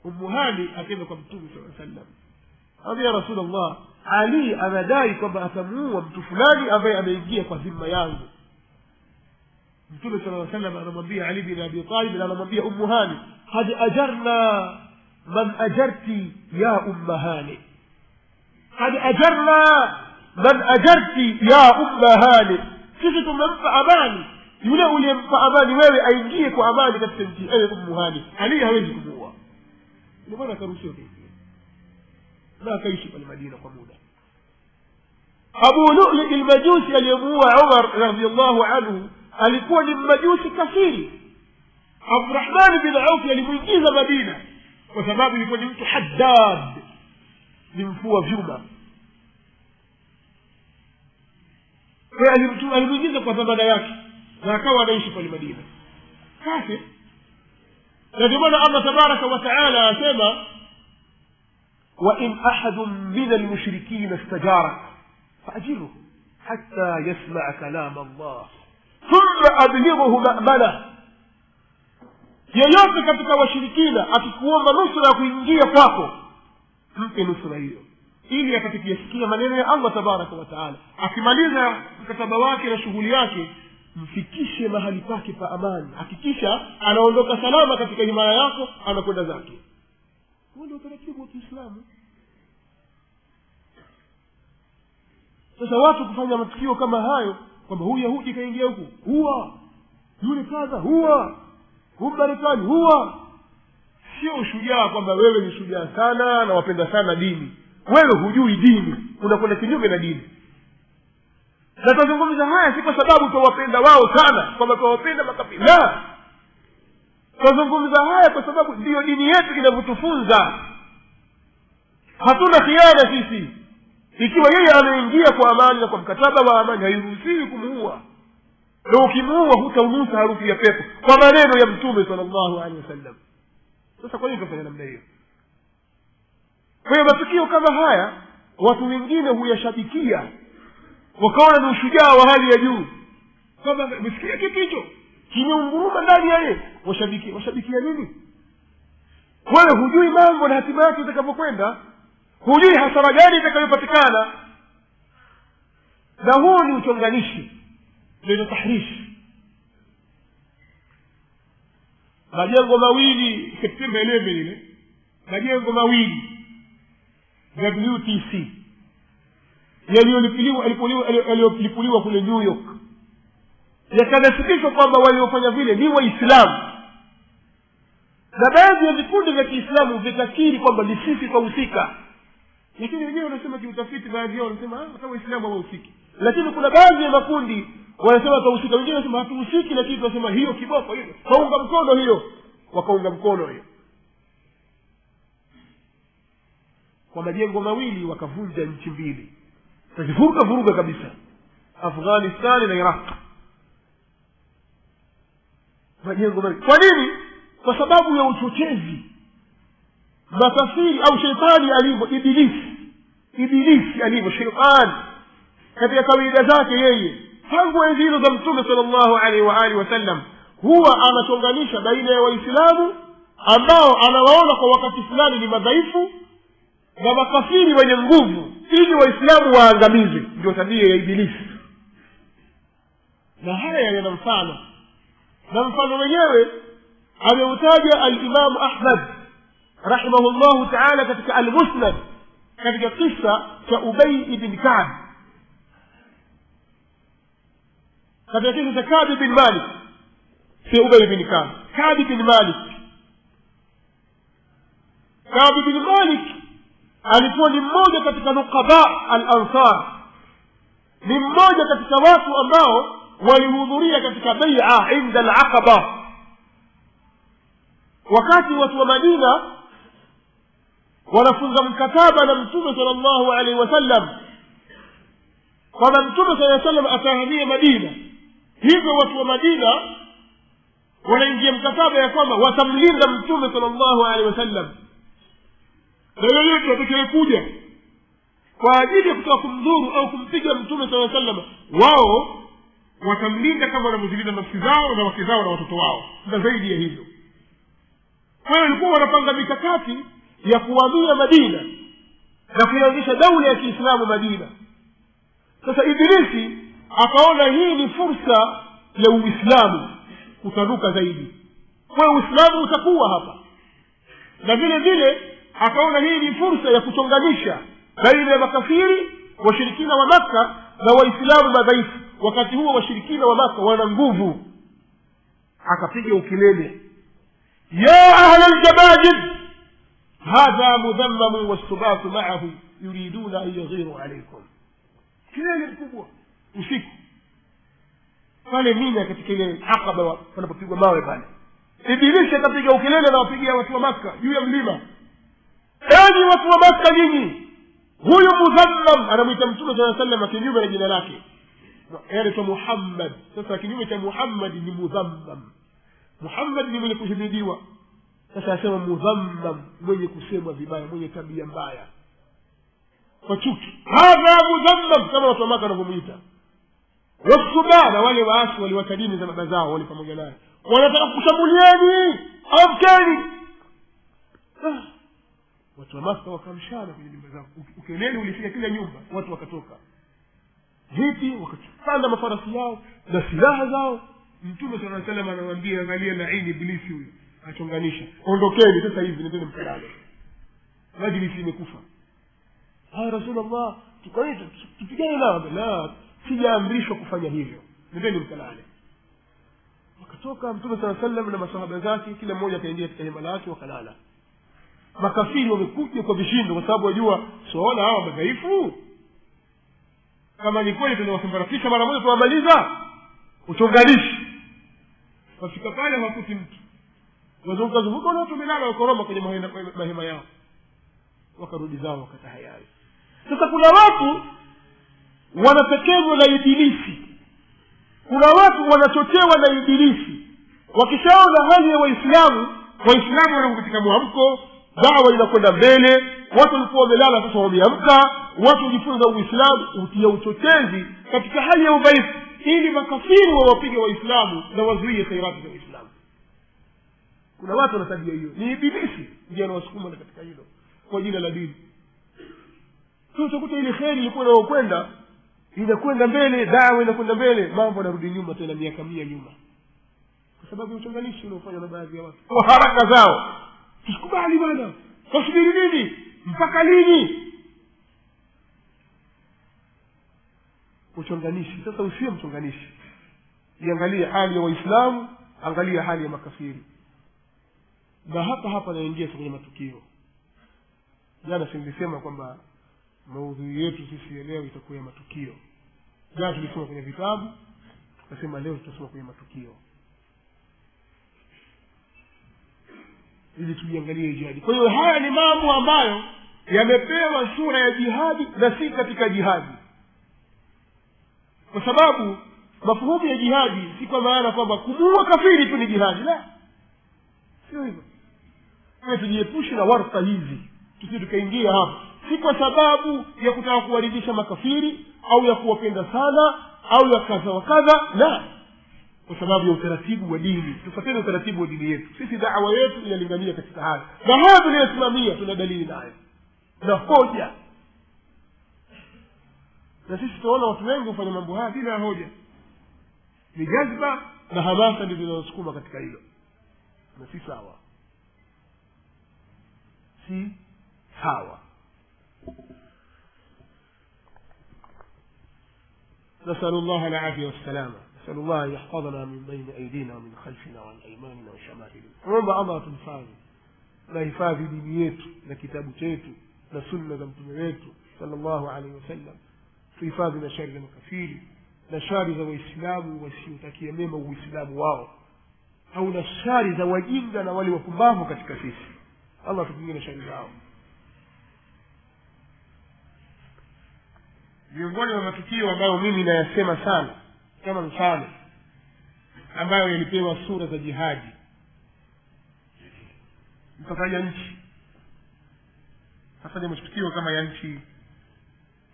Ummu Hani akaenda kwa Mtume sallallahu alaihi wasallam ya Rasulullah, Ali anadai kwamba atamuua mtu fulani ambaye ameingia kwa dhima yangu. Mtume sallallahu alaihi wasallam anamwambia Ali bin Abi Talib, anamwambia Ummu Hani, qad ajarna man ajarti ya Ummu Hani, qad ajarna man ajarti ya Ummu Hani, sisi tumempa amani yule uliyempa amani wewe aingie kwa amani katika nchi. Ewe Ummu Hani, Ali hawezi kumuua. Ndio maana akaruhusiwa kuingia na akaishi pale Madina kwa muda. Abu Lu'lu' al-Majusi aliyemuua Umar radhiyallahu anhu alikuwa ni mmajusi kafiri. Abdurrahman bin Auf alimuingiza Madina kwa sababu alikuwa ni mtu haddad, ni mfua vyuma. Kwa alimuingiza kwa dhamana yake na akawa anaishi pale Madina. Sasa ndio maana Allah tabaraka wa taala asema, wa in ahadun min al-mushrikeen istajaraka fa'jirhu hatta yasma'a kalam Allah thumma ablighuhu ma'mala. Yeyote katika washirikina akikuomba nusura ya kuingia kwako, mpe nusura hiyo ili akatikiasikia maneno ya Allah tabaraka wa taala. Akimaliza mkataba wake na shughuli yake, mfikishe mahali pake pa amani, hakikisha anaondoka salama katika himaya yako, anakwenda zake. Huo ndio utaratibu wa Kiislamu. Sasa watu kufanya matukio kama hayo, kwamba huyu Yahudi kaingia huku huwa, yule kadha huwa, huyu Marekani huwa, sio ushujaa kwamba wewe ni shujaa sana na wapenda sana dini. Wewe hujui dini, unakwenda kinyume na dini. Na tuzungumza haya si kwa sababu tuwapenda wao sana, kwamba tuwapenda makafiri. La, tuzungumza haya kwa sababu ndio dini yetu inavyotufunza. Hatuna khiana sisi. Ikiwa yeye ameingia kwa amani na kwa mkataba wa amani, hairuhusiwi kumuua. Na ukimuua hutaunusa harufu ya pepo, kwa maneno ya Mtume sallallahu alaihi wasallam. Sasa kwa nini tunafanya namna hiyo? Kwa hiyo matukio kama haya watu wengine huyashabikia, wakaona ni ushujaa wa hali ya juu. Kama msikia kitu hicho kimeunguruma ndani ya yeye, washabikia nini? Wewe hujui mambo na hatima yake itakapokwenda, hujui hasara gani itakayopatikana. Na huu ni uchonganishi, ndio tahrishi. Majengo mawili Septemba 11 ile, majengo mawili WTC yaliyolipuliwa kule New York, yakanasikishwa kwamba waliofanya vile ni Waislamu, na baadhi ya vikundi vya Kiislamu vikakiri kwamba ni sisi tuhusika. Lakini wenyewe wanasema kiutafiti, baadhi yao wanasema hata Waislamu hawahusiki. Lakini kuna baadhi ya makundi wanasema tuhusika, wengine wanasema hatuhusiki, lakini tunasema hiyo kiboko hiyo, kaunga mkono hiyo, wakaunga mkono hiyo. Kwa majengo mawili wakavunja nchi mbili, vuruga kabisa, Afghanistan na Iraq. Majengo mawili. Kwa nini? Kwa sababu ya uchochezi. Makafiri au shetani alivyo, ibilisi alivyo, shetani katika kawaida zake yeye, tangu enzi hizo za Mtume sallallahu alaihi wa alihi wasallam, huwa anachonganisha baina ya Waislamu ambao anawaona kwa wakati fulani ni madhaifu na makafiri wenye nguvu, ili Waislamu waangamize. Ndio tabia ya ibilisi. Na haya yana mfano, na mfano wenyewe ameutaja al-Imam Ahmad rahimahullahu ta'ala katika al-Musnad, katika kisa cha Ubay ibn Ka'b, katika kisa cha Ka'b ibn Malik, si Ubay ibn Ka'b, Ka'b ibn Malik. Ka'b ibn Malik alikuwa ni mmoja katika nuqaba al-Ansar, ni mmoja katika watu ambao walihudhuria katika bai'a inda al-Aqaba, wakati watu wa Madina wanafunga mkataba na Mtume sallallahu alaihi wasallam kwamba Mtume sallallahu alaihi wasallam atahamia Madina. Hivyo watu wa Madina wanaingia mkataba ya kwamba watamlinda Mtume sallallahu alaihi wasallam, na yoyote atakayekuja kwa ajili ya kutaka kumdhuru au kumpiga Mtume sallallahu alaihi wasallam, wao watamlinda kama wanavyolinda nafsi zao na wake zao na watoto wao, na zaidi ya hivyo. Kwa hiyo walikuwa wanapanga mikakati ya kuhamia Madina, na kuanzisha daula ya Kiislamu Madina. Sasa Ibilisi akaona hii ni fursa ya Uislamu kutanuka zaidi, kwa Uislamu utakuwa hapa, na vile vile akaona hii ni fursa ya kuchonganisha baina ya makafiri washirikina wa Makka na Waislamu madhaifu. Wakati huo washirikina wa Makka wana nguvu. Akapiga ukelele, ya ahla al-jabajid hadha mudhammam was-subatu ma'ahu yuriduna an yaghiru alaykum. Kelele kubwa usiku pale Mina, katika ile Aqaba wanapopigwa mawe pale. Ibilisi akapiga ukelele na wapigia watu wa Makka juu ya mlima, enyi watu wa Makka nyinyi, huyu Mudhammam anamuita Mtume sallallahu alaihi wasallam kinyume na jina lake, anaitwa Muhammad. Sasa kinyume cha Muhammad ni Mudhammam. Muhammad ni mwenye kuhimidiwa, sasa asema Mudhammam, mwenye kusemwa vibaya, mwenye tabia mbaya kwa chuki. Hadha Mudhammam, kama watu wa Makka wanavyomuita. Wasubana, wale waasi waliwacha dini za baba zao, wale pamoja naye, wanataka kushambulieni, amkeni. Watu wa Makka wakamshana kwenye nyumba zao, ukelele ulifika kila nyumba, watu wakatoka viti, wakapanda mafarasi yao na silaha zao. Mtume sallallahu alaihi wasallam anawaambia, angalia laini Ibilisi huyu, achonganisha, ondokeni sasa hivi, nendeni mkalale, majlisi imekufa. Rasulullah, tukaita tupigane nao? La, sijaamrishwa kufanya hivyo, nendeni mkalale. Wakatoka Mtume sallallahu alaihi wasallam na masahaba zake, kila mmoja akaingia katika hema lake, wakalala. Makafiri wamekuja kwa vishindo, kwa sababu wajua soona hawa madhaifu, kama ni kweli tunawasambaratisha mara moja, tuwamaliza uchonganishi. Wafika pale hawakuti mtu, wazunguka na watu wamelala wakoroma kwenye mahema yao, wakarudi zao wakatahayari. Sasa kuna watu wanatekezwa na Ibilisi, kuna watu wanachochewa na Ibilisi. Wakishaona hali ya Waislamu wanakuwa katika mwamko, dawa inakwenda mbele, watu walikuwa wamelala sasa wameamka, watu wajifunza Uislamu, utia uchochezi katika hali ya udhaifu, ili makafiri wawapige Waislamu na wazuie khairati za Uislamu. Kuna watu wana tabia hiyo, ni Ibilisi ndiye anawasukuma katika hilo kwa jina la dini. Sasa utakuta ile kheri ilikuwa inakwenda mbele, dawa inakwenda mbele, mambo yanarudi nyuma tena miaka 100 nyuma, kwa sababu ya uchanganishi unaofanywa na baadhi ya watu kwa haraka zao. Tusikubali bwana, tusubiri nini? Mpaka lini? Uchonganishi. Sasa usiwe mchonganishi, iangalie hali ya Waislamu, angalia hali ya makafiri. Na hapa naingia kwenye matukio. Jana nilisema kwamba maudhui yetu sisi leo itakuwa ya matukio. Jana tulisoma kwenye vitabu, tukasema leo tutasoma kwenye matukio, ili tujiangalie jihadi. Kwa hiyo haya ni mambo ambayo yamepewa sura ya jihadi na si katika jihadi, kwa sababu mafuhumu ya jihadi si kwa maana kwamba kumuua kafiri tu ni jihadi. La, sio hivyo. Tujiepushe na warfa hizi, tukaingia hapa si kwa sababu ya kutaka kuwaridhisha makafiri au ya kuwapenda sana au ya kadha wa kadha. La, kwa sababu ya utaratibu wa dini. Tufuateni utaratibu wa dini yetu. Sisi da'wa yetu inalingania katika haya, na haya tunayosimamia tuna dalili nayo na hoja. Na sisi tunaona watu wengi hufanya mambo haya bila hoja, ni jazba na hamasa ndio zinazosukuma katika hilo, na si sawa, si sawa. نسأل الله العافية والسلامة. نسأل الله يحفظنا من بين أيدينا ومن خلفنا وعن أيماننا وشمائلنا. ومما الله تنفاذ na hifadhi dini yetu na kitabu chetu na sunna za mtume wetu sallallahu alaihi wasallam. Tuhifadhi na shari za makafiri na shari za Waislamu wasiotakia mema Uislamu wao, au na shari za wajinga na wale wapumbavu katika sisi. Allah tukinge na shari zao. Miongoni mwa matukio ambayo mimi nayasema sana kama mfano, ambayo yalipewa sura za jihadi, mtafanya nchi, hafanya matukio kama ya nchi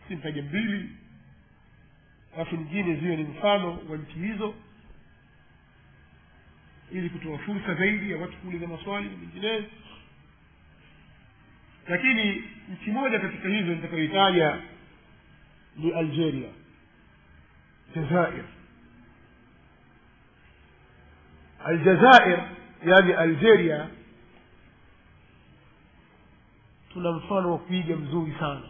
si mtaja 2, alafu nyingine ziwe ni mfano wa nchi hizo, ili kutoa fursa zaidi ya watu kuuliza maswali na mengineyo. lakini nchi moja katika hizo nitakayoitaja ni Algeria, Jazair. Aljazair yani Algeria tuna mfano wa kuiga mzuri sana.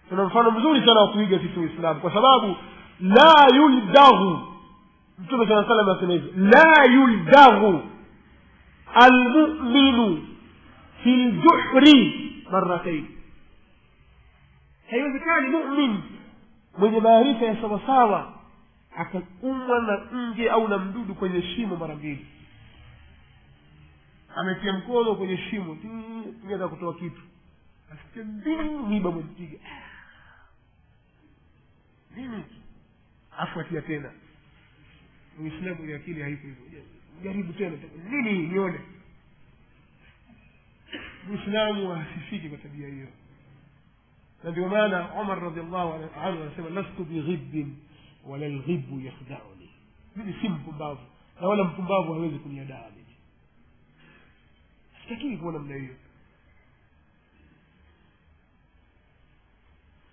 Tuna mfano mzuri sana wa kuiga sisi Waislamu, kwa sababu la yuldaghu, Mtume sallallahu alayhi wasallam anasema hivi, la yuldaghu almu'minu fil juhri marratayn. Haiwezekani mu'min mwenye maarifa ya sawa sawa akaumwa na nje au na mdudu kwenye shimo mara mbili. Ametia mkono kwenye shimo, tunaweza kutoa kitu, asikia mwiba mpiga nini, afuatia tena. Uislamu ni akili haipo hivyo. Jaribu tena nini nione. Uislamu hasifiki kwa tabia hiyo. Na ndio maana Umar radhiallahu anhu anasema lastu bighibbin wala alghibbu yakhda'uni. Mimi si mpumbavu na wala mpumbavu hawezi kuniadaa mimi. Sitaki kuona namna hiyo.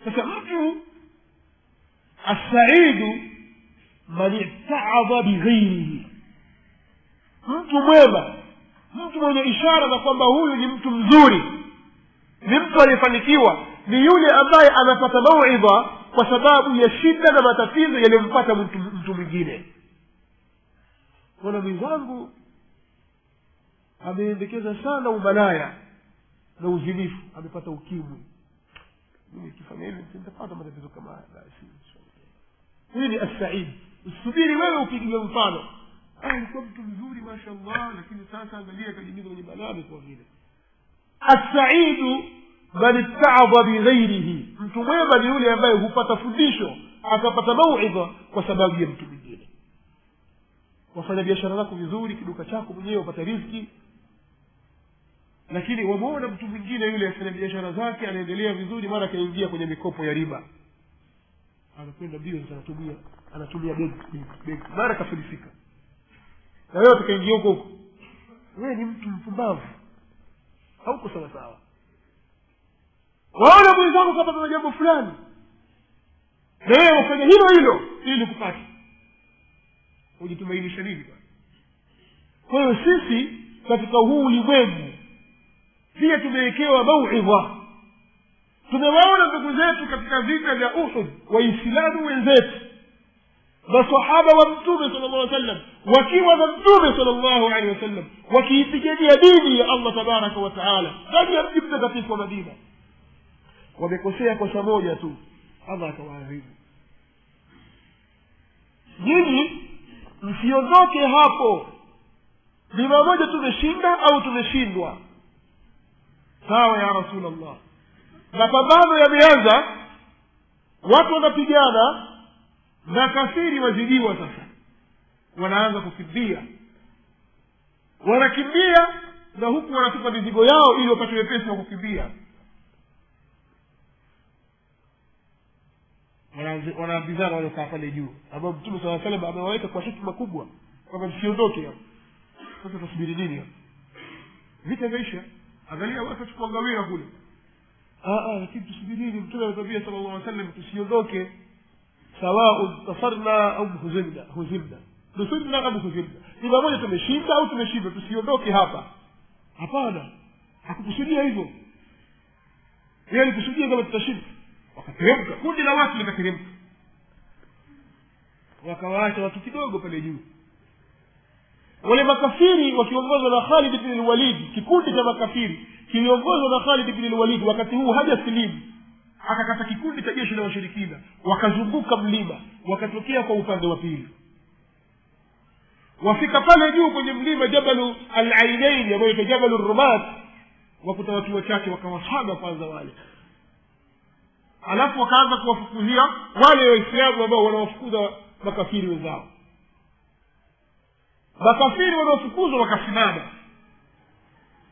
Sasa mtu as-sa'idu man i'ta'adha bighayrihi, mtu mwema, mtu mwenye ishara na kwamba huyu ni mtu mzuri, ni mtu aliyefanikiwa, ni yule ambaye anapata mauidha kwa sababu ya shida na matatizo yaliyompata mtu mwingine. Kuna mwenzangu ameendekeza sana umalaya na uzinifu, amepata ukimwi, mimi kifanya hivi nitapata matatizo kama haya. Hii ni as-sa'id. Usubiri wewe upigie mfano, alikuwa mtu mzuri mashallah, lakini sasa angalia kajiingiza kwenye balaa kwa vile. As-sa'idu man ista'adha bi ghayrihi, mtu mwema ni yule ambaye hupata fundisho akapata mauidha kwa sababu ya mtu mwingine. Wafanya biashara zako vizuri, kiduka chako mwenyewe upata riziki, lakini wamuona mtu mwingine yule afanya biashara zake anaendelea vizuri, mara kaingia kwenye mikopo ya riba, anakwenda bio anatumia benki, mara kafilisika, na wewe tukaingia huko. Wewe ni mtu mpumbavu, hauko sawa sawa. Waona mwenzako kapata jambo fulani, na wewe ufanye hilo ili kupata, ujitumainisha nini bwana? Kwa hiyo sisi katika huu ulimwengu pia tumewekewa mauidha. Tumewaona ndugu zetu katika vita vya Uhud, Waislamu wenzetu, masahaba wa Mtume sallallahu alaihi wasallam wakiwa na Mtume sallallahu alaihi wasallam wakiipigania dini ya Allah tabaraka wa taala ndani ya mji mtakatifu wa Madina. Wamekosea kosa moja tu, Allah akawaadhibu. Nyinyi msiondoke hapo, ni mmoja tumeshinda au tumeshindwa. Sawa ya Rasulullah, mapambano yameanza, watu wanapigana na kafiri wazidiwa. Sasa wanaanza kukimbia, wanakimbia na huku wanatupa mizigo yao ili wapate wepesi wa kukimbia. Wanaambizana waliokaa pale juu, ambao Mtume sallallahu alaihi wasallam amewaweka kwa hikma kubwa kwamba msiondoke hapo. Sasa tusubiri nini hapo? Vita imeisha, angalia watu wachukua ngawira kule. Lakini tusubiri, Mtume anatuambia sallallahu alaihi wasallam tusiondoke, sawa tasarna au huzimna nusibna au huzimna, ni pamoja tumeshinda au tumeshindwa, tusiondoke hapa. Hapana, hakukusudia hivyo. Yeye alikusudia kama tutashinda. Wakateremka, kundi la watu likateremka, wakawaacha watu kidogo pale juu. Wale makafiri wakiongozwa na Khalid ibn al-Walid, kikundi cha makafiri kiliongozwa na Khalid ibn al-Walid, wakati huu hajasilimu, akakata kikundi cha jeshi la washirikina, wakazunguka mlima, wakatokea kwa upande wa pili. Wafika pale juu kwenye mlima Jabal al-Ainain, ambayo ni Jabal al-Rumat, wakuta watu wachache, wakawasaga kwanza wale, alafu wakaanza kuwafukuzia wale Waislamu ambao wanawafukuza makafiri wenzao. Makafiri wanaofukuzwa wakasimama,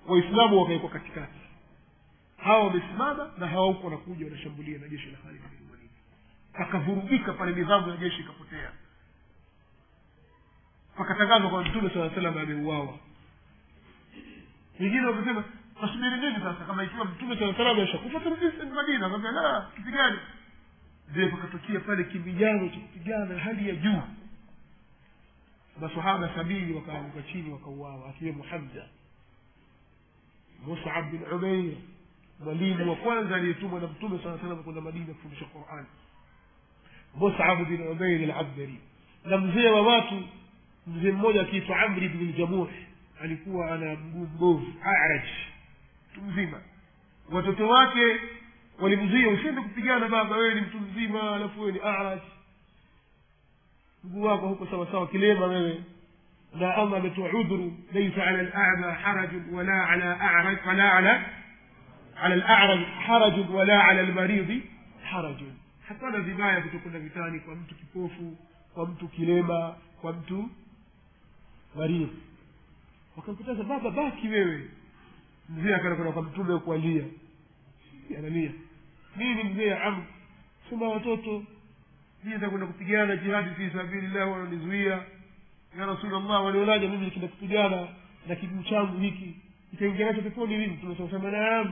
Waislamu wakaekwa katikati. Hawa wamesimama na hawa huko wanakuja wanashambulia na jeshi la Khalid bin Walid. Akavurugika pale, nidhamu ya jeshi ikapotea. Pakatangazwa kwa Mtume sallallahu alaihi wasallam ameuawa. wengine wakasema tasubiri nini sasa kama ikiwa mtume sallallahu alaihi wasallam ashakufa turudi Madina? Akamwambia la, kitu gani? Ndio pakatokea pale kibijano cha kupigana hali ya juu, masahaba 70 wakaanguka chini wakauawa, akiwemo Hamza. Mus'ab bin Umayr, mwalimu wa kwanza aliyetumwa na mtume sallallahu alaihi wasallam kwenda Madina kufundisha Qur'an, Mus'ab bin Umayr al-Abdari. Na mzee wa watu, mzee mmoja akiitwa Amr ibn al-Jamuh, alikuwa ana mguu mbovu, a'raj, mzima. Watoto wake walimzuia, usiende kupigana baba, wewe ni mtu mzima alafu wewe ni a'raj, mguu wako huko sawa sawa, kilema wewe. Na Allah ametoa udhuru, laysa 'ala al-a'ma haraj wala 'ala a'raj wala 'ala al-a'raj haraj wala 'ala al-marid haraj. Hapana vibaya kutokwenda vitani kwa mtu kipofu, kwa mtu kilema, kwa mtu marid. Wakamkataza, baba baki wewe. Mzee akaenda kwa mtume kualia, analia, mimi mzee Amr, sema watoto mimi nitakwenda kupigana jihad fi sabilillah, wananizuia. Ya Rasulullah, walionaje mimi nikienda kupigana na kiguu changu hiki, nitaingia nacho peponi mimi? Tumesema naam.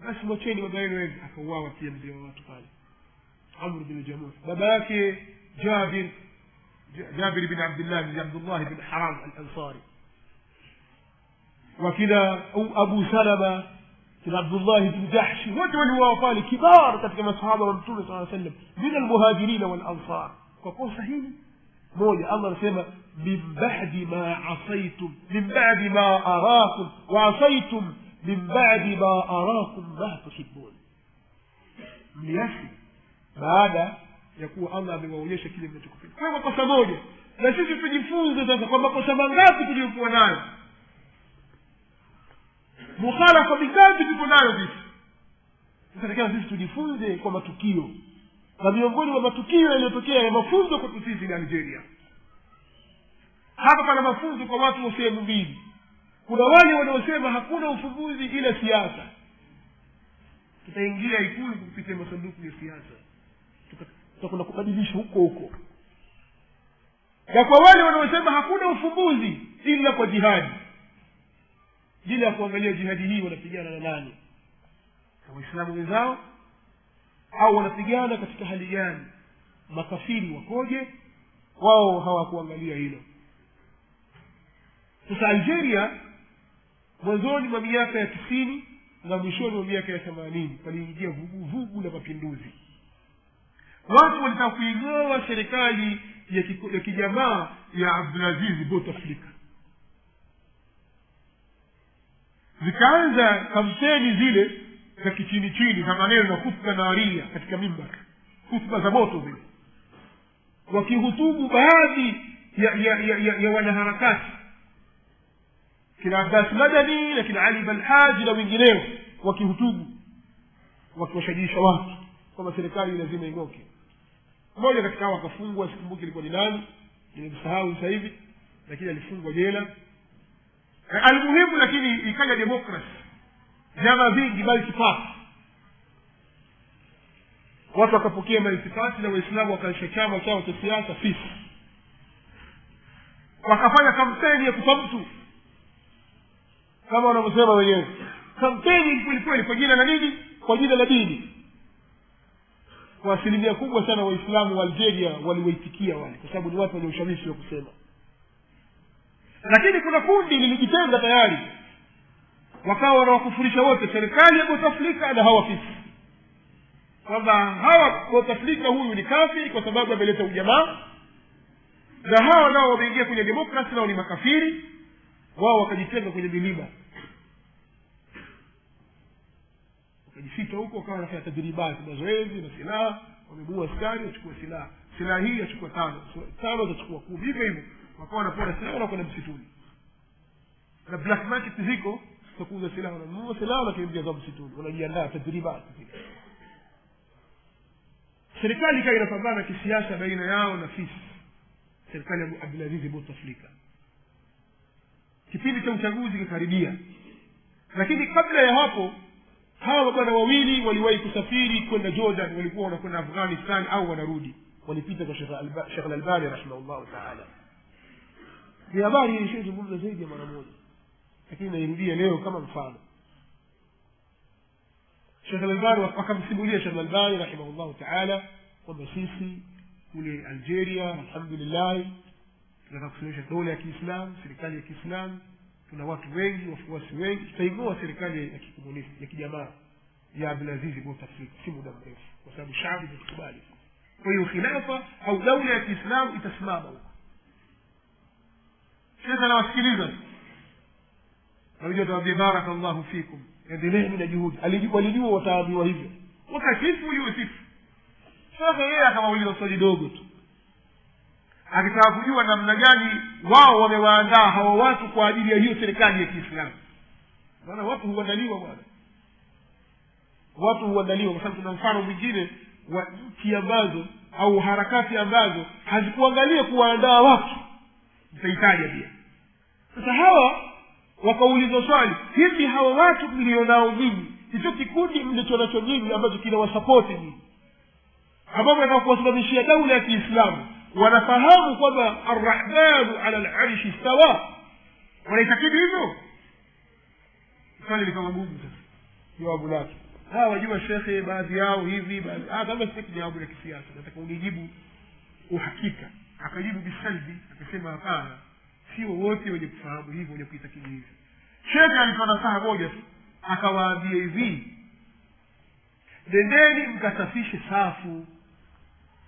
Basi mwacheni baba yenu wewe. Akauawa pia mzee wa watu pale, Amr bin Jamuh. baba yake Jabir bin Abdullah bin Haram al-Ansari, wakila Abu Salama bin Abdullah bin Jahsh, wote waliuawa pale, kibar katika masahaba wa mtume sallallahu alaihi wasallam, min al-muhajirin wal ansar. Kwa kosa hili moja Allah anasema min ba'di ma asaytum min ba'di ma arakum wa asaytum min ba'di ma arakum ma tuhibbun. Mliasi baada ya kuwa Allah amewaonyesha kile mnachokipenda. Kwa kosa moja, na sisi tujifunze sasa kwa makosa mangapi tuliyokuwa nayo, mukhalafa mingapi tuko nayo sisi. Sasa sisi tujifunze kwa matukio, na miongoni mwa matukio yaliyotokea ya mafunzo kwa sisi ni Algeria. Hapa pana mafunzo kwa watu wa sehemu mbili. Kuna wale wanaosema hakuna ufumbuzi ila siasa, tutaingia ikulu kupitia masanduku ya siasa, tutakwenda kubadilisha huko huko. Na kwa wale wanaosema hakuna ufumbuzi ila kwa jihadi, bila kuangalia jihadi hii wanapigana na nani, na Waislamu wenzao, au wanapigana katika hali gani, makafiri wakoje, wao hawakuangalia hilo. Sasa Algeria mwanzoni mwa miaka ya 90 na mwishoni mwa miaka ya 80 paliingia vuguvugu la mapinduzi. Watu walitaka kuing'oa serikali ya kijamaa ya Abdulaziz Bouteflika. Zikaanza kampeni zile za kichini chini za maneno na khutba naria katika mimbar, khutba za moto zile, wakihutubu baadhi ya wanaharakati kina Abbas Madani na kina Ali Balhaji na wengineo, wakihutubu wakiwashajisha watu kwamba serikali lazima ing'oke. Mmoja katika hao akafungwa, sikumbuki ilikuwa ni nani, nimesahau sasa hivi, lakini alifungwa jela. Almuhimu, lakini ikaja demokrasi, vyama vingi, multiparty, watu wakapokea multiparty, na Waislamu wakaanzisha chama chao cha siasa FIS. Wakafanya kampeni ya kufa mtu, kama wanavyosema wenyewe, kampeni kweli kwa jina la nini? Kwa jina la dini. Kwa asilimia kubwa sana Waislamu wa Algeria waliwaitikia wale, kwa sababu ni watu wenye ushawishi wa kusema. Lakini kuna kundi lilijitenga tayari, wakawa wanawakufurisha wote, serikali ya Bouteflika na hawa FIS, kwamba hawa Bouteflika huyu ni kafiri kwa sababu ameleta ujamaa, na hawa nao wameingia kwenye demokrasi nao ni makafiri. Wao wakajitenga kwenye milima, wakajificha huko, wakawa wanafanya tajribati, mazoezi na silaha. Wamebua askari, wachukua silaha hii achukua 5 atachukua 10, hivyo hivyo wakawa wanapora silaha na kwenda msituni. Na black market ziko za kuuza silaha, wananunua silaha na kuingia za msituni, wanajiandaa tajribati. Serikali ikawa inapambana kisiasa baina yao na FIS, serikali ya Abdulaziz Bouteflika. Kipindi cha uchaguzi kikaribia, lakini kabla ya hapo hawa mabwana wawili waliwahi kusafiri kwenda Jordan, walikuwa wanakwenda Afghanistan au wanarudi, walipita kwa Sheikh Al-Albani rahimahullah ta'ala. Ni habari iliyozungumza zaidi ya mara moja. lakini nairudia leo kama mfano. Sheikh Al-Albani akamsimulia Sheikh Al-Albani rahimahullah ta'ala kwamba sisi kule Algeria alhamdulillah tunataka kusimamisha dola ya Kiislamu, serikali ya Kiislamu, tuna watu wengi, wafuasi wengi, tutaingoa serikali ya kikomunisti ya kijamaa ya Abdulaziz Bouteflika si muda mrefu, kwa sababu shaabi itakubali. Kwa hiyo khilafa au dola ya Kiislamu itasimama huko. Sasa nawasikiliza, nawajua barakallahu fikum, endeleeni na juhudi. Walijua wataambiwa hivyo, wakatifu uliwe sifu. Sasa yeye akamauliza swali dogo tu, akitaka kujua namna gani wao wamewaandaa hawa watu kwa ajili ya hiyo serikali ya Kiislamu. Maana watu huandaliwa bwana, watu huandaliwa. Kwa sababu tuna mfano mwingine wa nchi ambazo au harakati ambazo hazikuangalia kuwaandaa watu, mtahitaji pia. Sasa hawa wakaulizwa swali, hivi hawa watu mlionao nyinyi, hicho kikundi mlicho nacho nyinyi ambacho kinawasapoti nyinyi, ambao wanataka kuwasimamishia daula ya Kiislamu, wanafahamu kwamba Ar-Rahmanu ala al-Arshi istawa? Wanaitakidi hivyo? Swali likawa gumu sasa. Jawabu lake, wajua shekhe, baadhi yao hivi, baadhi kama sisi jawabu la kisiasa, nataka unijibu uhakika. Akajibu bisalbi, akasema hapana, sio wote wenye kufahamu hivyo, wenye kuitakidi hivyo. Shekhe alitoa nasaha moja tu, akawaambia hivi, nendeni mkasafishe safu.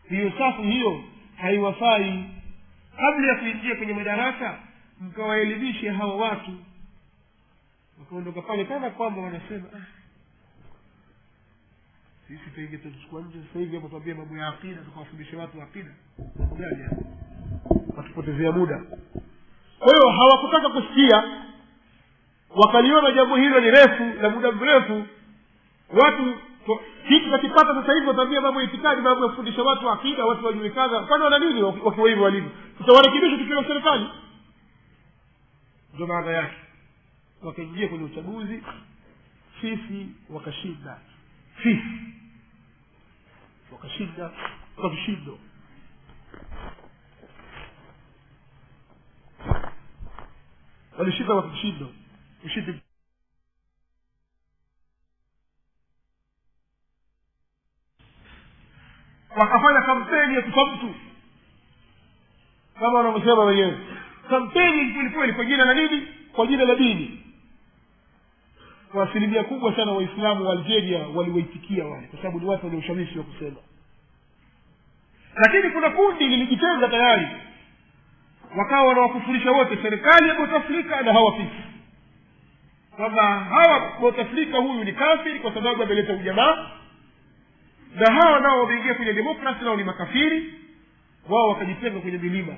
Hiyo safu hiyo haiwafai. Kabla ya kuingia kwenye madaraka, mkawaelimishe hawa watu. Wakaondoka pale kana kwamba wanasema sisi tuingie tuchukua nje sasa hivi hapo, tuambie mambo ya akida, tukawafundishe watu akida. Mambo gani hapo? Watupotezea muda. Kwa hiyo hawakutaka kusikia, wakaliona jambo hilo ni refu la muda mrefu. Watu kitu kakipata sasa hivi wataambia mambo ya itikadi, mambo ya kufundisha watu akida, watu wajue kaza. Kwani wana nini wakiwa hivyo walimu? Tutawarekebisha tukiwa serikali. Ndio maana yake. Wakaingia kwenye uchaguzi, sisi wakashinda. Sisi wakashinda kwa kishindo. Walishinda kwa kishindo. Ushindi wakafanya kampeni ya kufamtu kama wanavyosema wenyewe. Kampeni ilikuwa kwa jina la nini? Kwa jina la dini. Kwa asilimia kubwa sana Waislamu wa Algeria waliwaitikia wale, kwa sababu ni watu wenye ushawishi wa kusema. Lakini kuna kundi lilijitenga tayari, wakawa wanawakufurisha wote, serikali ya Bouteflika na hawa fisi, kwamba hawa Bouteflika huyu ni kafiri kwa sababu ameleta ujamaa, na hawa nao wameingia kwenye demokrasi nao ni makafiri. Wao wakajitenga kwenye milima,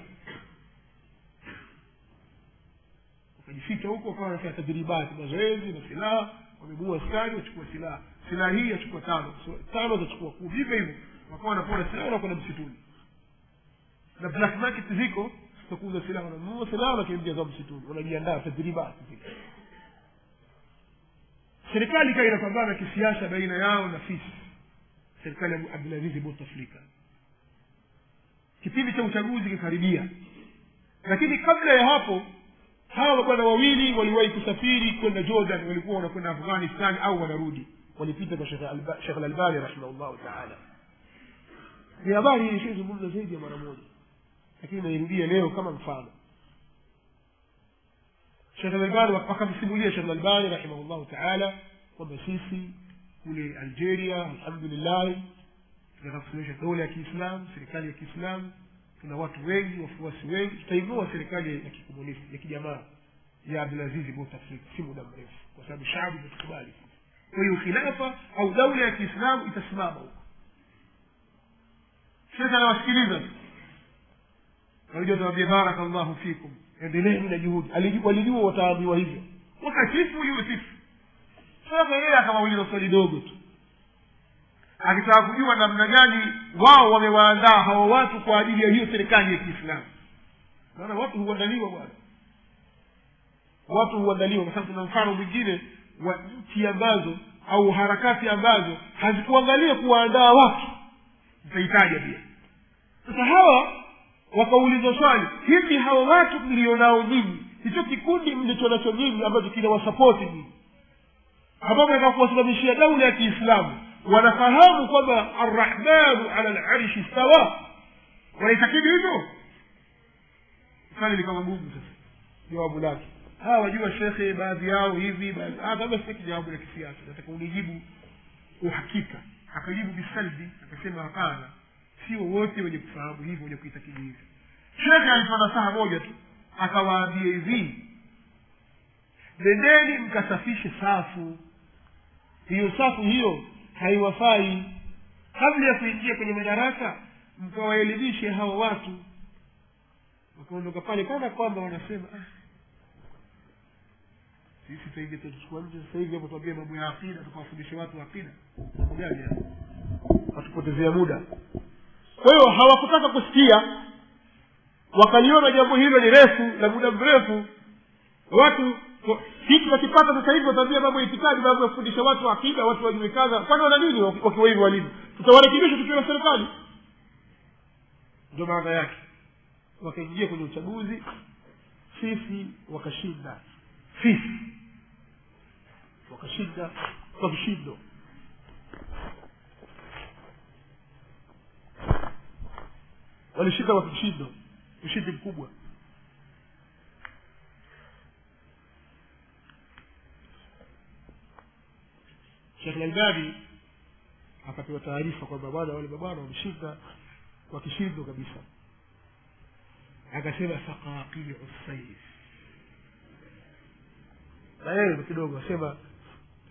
wakajificha huko, wakawa wanafanya tajribati, mazoezi na silaha. Wamebua askari, wachukua silaha hii achukua 5 zachukua 10, hivyo hivyo wakawa wanapora silaha na kwenda msituni. Na black market ziko, sitakuza silaha, wananunua silaha na kuingia za msituni, wanajiandaa tajribati. Serikali ikawa inapambana kisiasa baina yao na fisi, serikali ya Abdulaziz Bouteflika. Kipindi cha uchaguzi kikaribia, lakini kabla ya hapo hawa bwana wawili waliwahi kusafiri kwenda Jordan, walikuwa wanakwenda Afghanistan au wanarudi, walipita kwa Sheikh Al-Albani rahimahullah ta'ala. Ni habari ilizungumza zaidi ya mara moja, lakini nairudia leo kama mfano. Sheikh Al-Albani akamsimulia Sheikh Al-Albani rahimahullah ta'ala kwamba sisi kule Algeria alhamdulillah tunataka kusimamisha dola ya Kiislamu, serikali ya Kiislamu, tuna watu wengi, wafuasi wengi, tutaingoa serikali ya kikomunisti ya kijamaa ya Abdulaziz Bouteflika si muda mrefu, kwa sababu shaabi itakubali. Kwa hiyo khilafa au dola ya Kiislamu itasimama huko. Sasa nawasikiliza, nawajua barakallahu fikum, endeleeni na juhudi. Walijua wataambiwa hivyo, wakatifu uliwe sifu. Sasa yeye akamauliza swali dogo tu, akitaka kujua namna gani wao wamewaandaa hawa watu kwa ajili ya hiyo serikali ya Kiislamu. Maana watu huandaliwa bwana, watu huandaliwa. Kwa sababu tuna mfano mwingine wa nchi ambazo au harakati ambazo hazikuangalia kuwaandaa watu, mtahitaji pia. Sasa hawa wakaulizwa swali, hivi hawa watu mlionao nyinyi, hicho kikundi mlicho nacho nyinyi ambacho kinawasapoti nyinyi, ambao wanataka kuwasimamishia daula ya Kiislamu, wanafahamu kwamba Ar-Rahmanu ala al-Arshi istawa, wanaitakidi hivyo? Swali likawa gumu sasa jawabu lake. Wajua shekhe, baadhi yao hivi, baadhi kama sisi jawabu la kisiasa, nataka unijibu uhakika. Akajibu bisalbi, akasema hapana, sio wote wenye kufahamu hivyo, wenye kuitakidi hivyo. Shekhe alifanya saha moja tu, akawaambia hivi, nendeni mkasafishe safu. Hiyo safu hiyo haiwafai. Kabla ya kuingia kwenye madarasa, mkawaelimishe hao watu. Wakaondoka pale kana kwamba wanasema sisi tuingie tuchukua nje sasa hivi hapo, tuambie mambo ya akida, tukawafundisha watu akida. Mambo gani hapo? Watupotezea muda. Kwa hiyo hawakutaka kusikia, wakaliona jambo hilo ni refu la muda mrefu. Watu kitu wakipata sasa hivi wataambia mambo ya itikadi, mambo ya kufundisha watu akida, watu wajue kaza. Kwani wana nini wakiwa hivi walimu? Tutawarekebisha tukiwa na serikali. Ndio maana yake. Wakaingia kwenye uchaguzi, sisi wakashinda. Sisi wakashinda kwa kishindo. Walishinda kwa kishindo, ushindi mkubwa. Sheikh Al-Albani akapewa taarifa kwamba wale mabwana wameshinda kwa kishindo kabisa. Akasema saqaqi usayf. Baadaye kidogo akasema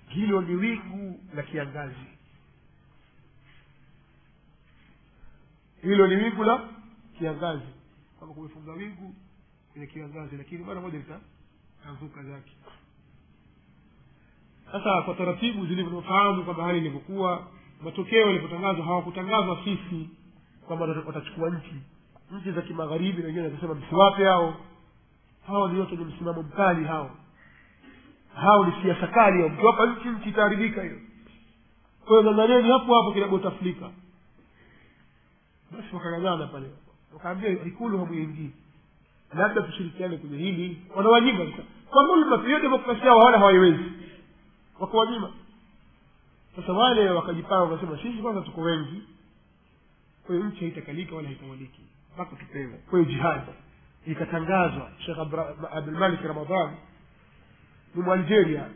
hilo ni wingu la kiangazi. Hilo ni wingu la kiangazi. Kama kumefunga wingu kwenye kiangazi, lakini mara moja litaanzuka zake. Sasa kwa taratibu zilivyofahamu kwamba hali ilivyokuwa, matokeo yalipotangazwa, hawakutangazwa sisi kwamba watachukua nchi za kimagharibi, na wengine wanasema msiwape hao ni wote ni msimamo mkali, hao ni siasa kali, hao mkiwapa nchi itaharibika hiyo. Kwa hiyo ngangani hapo kila Bouteflika. Basi wakangangana pale, wakaambia Ikulu hamuingii, labda tushirikiane kwenye hili. Wanawanyima sasa kwa mulma hiyo demokrasia yao, wala hawaiwezi, wakawanyima. Sasa wale wakajipanga, wakasema sisi kwanza tuko wengi, kwa hiyo nchi haitakalika wala haitawaliki mpaka tupewe. Kwa hiyo jihad ikatangazwa. Sheikh Abdul Malik Ramadhan ni Mwalgeria,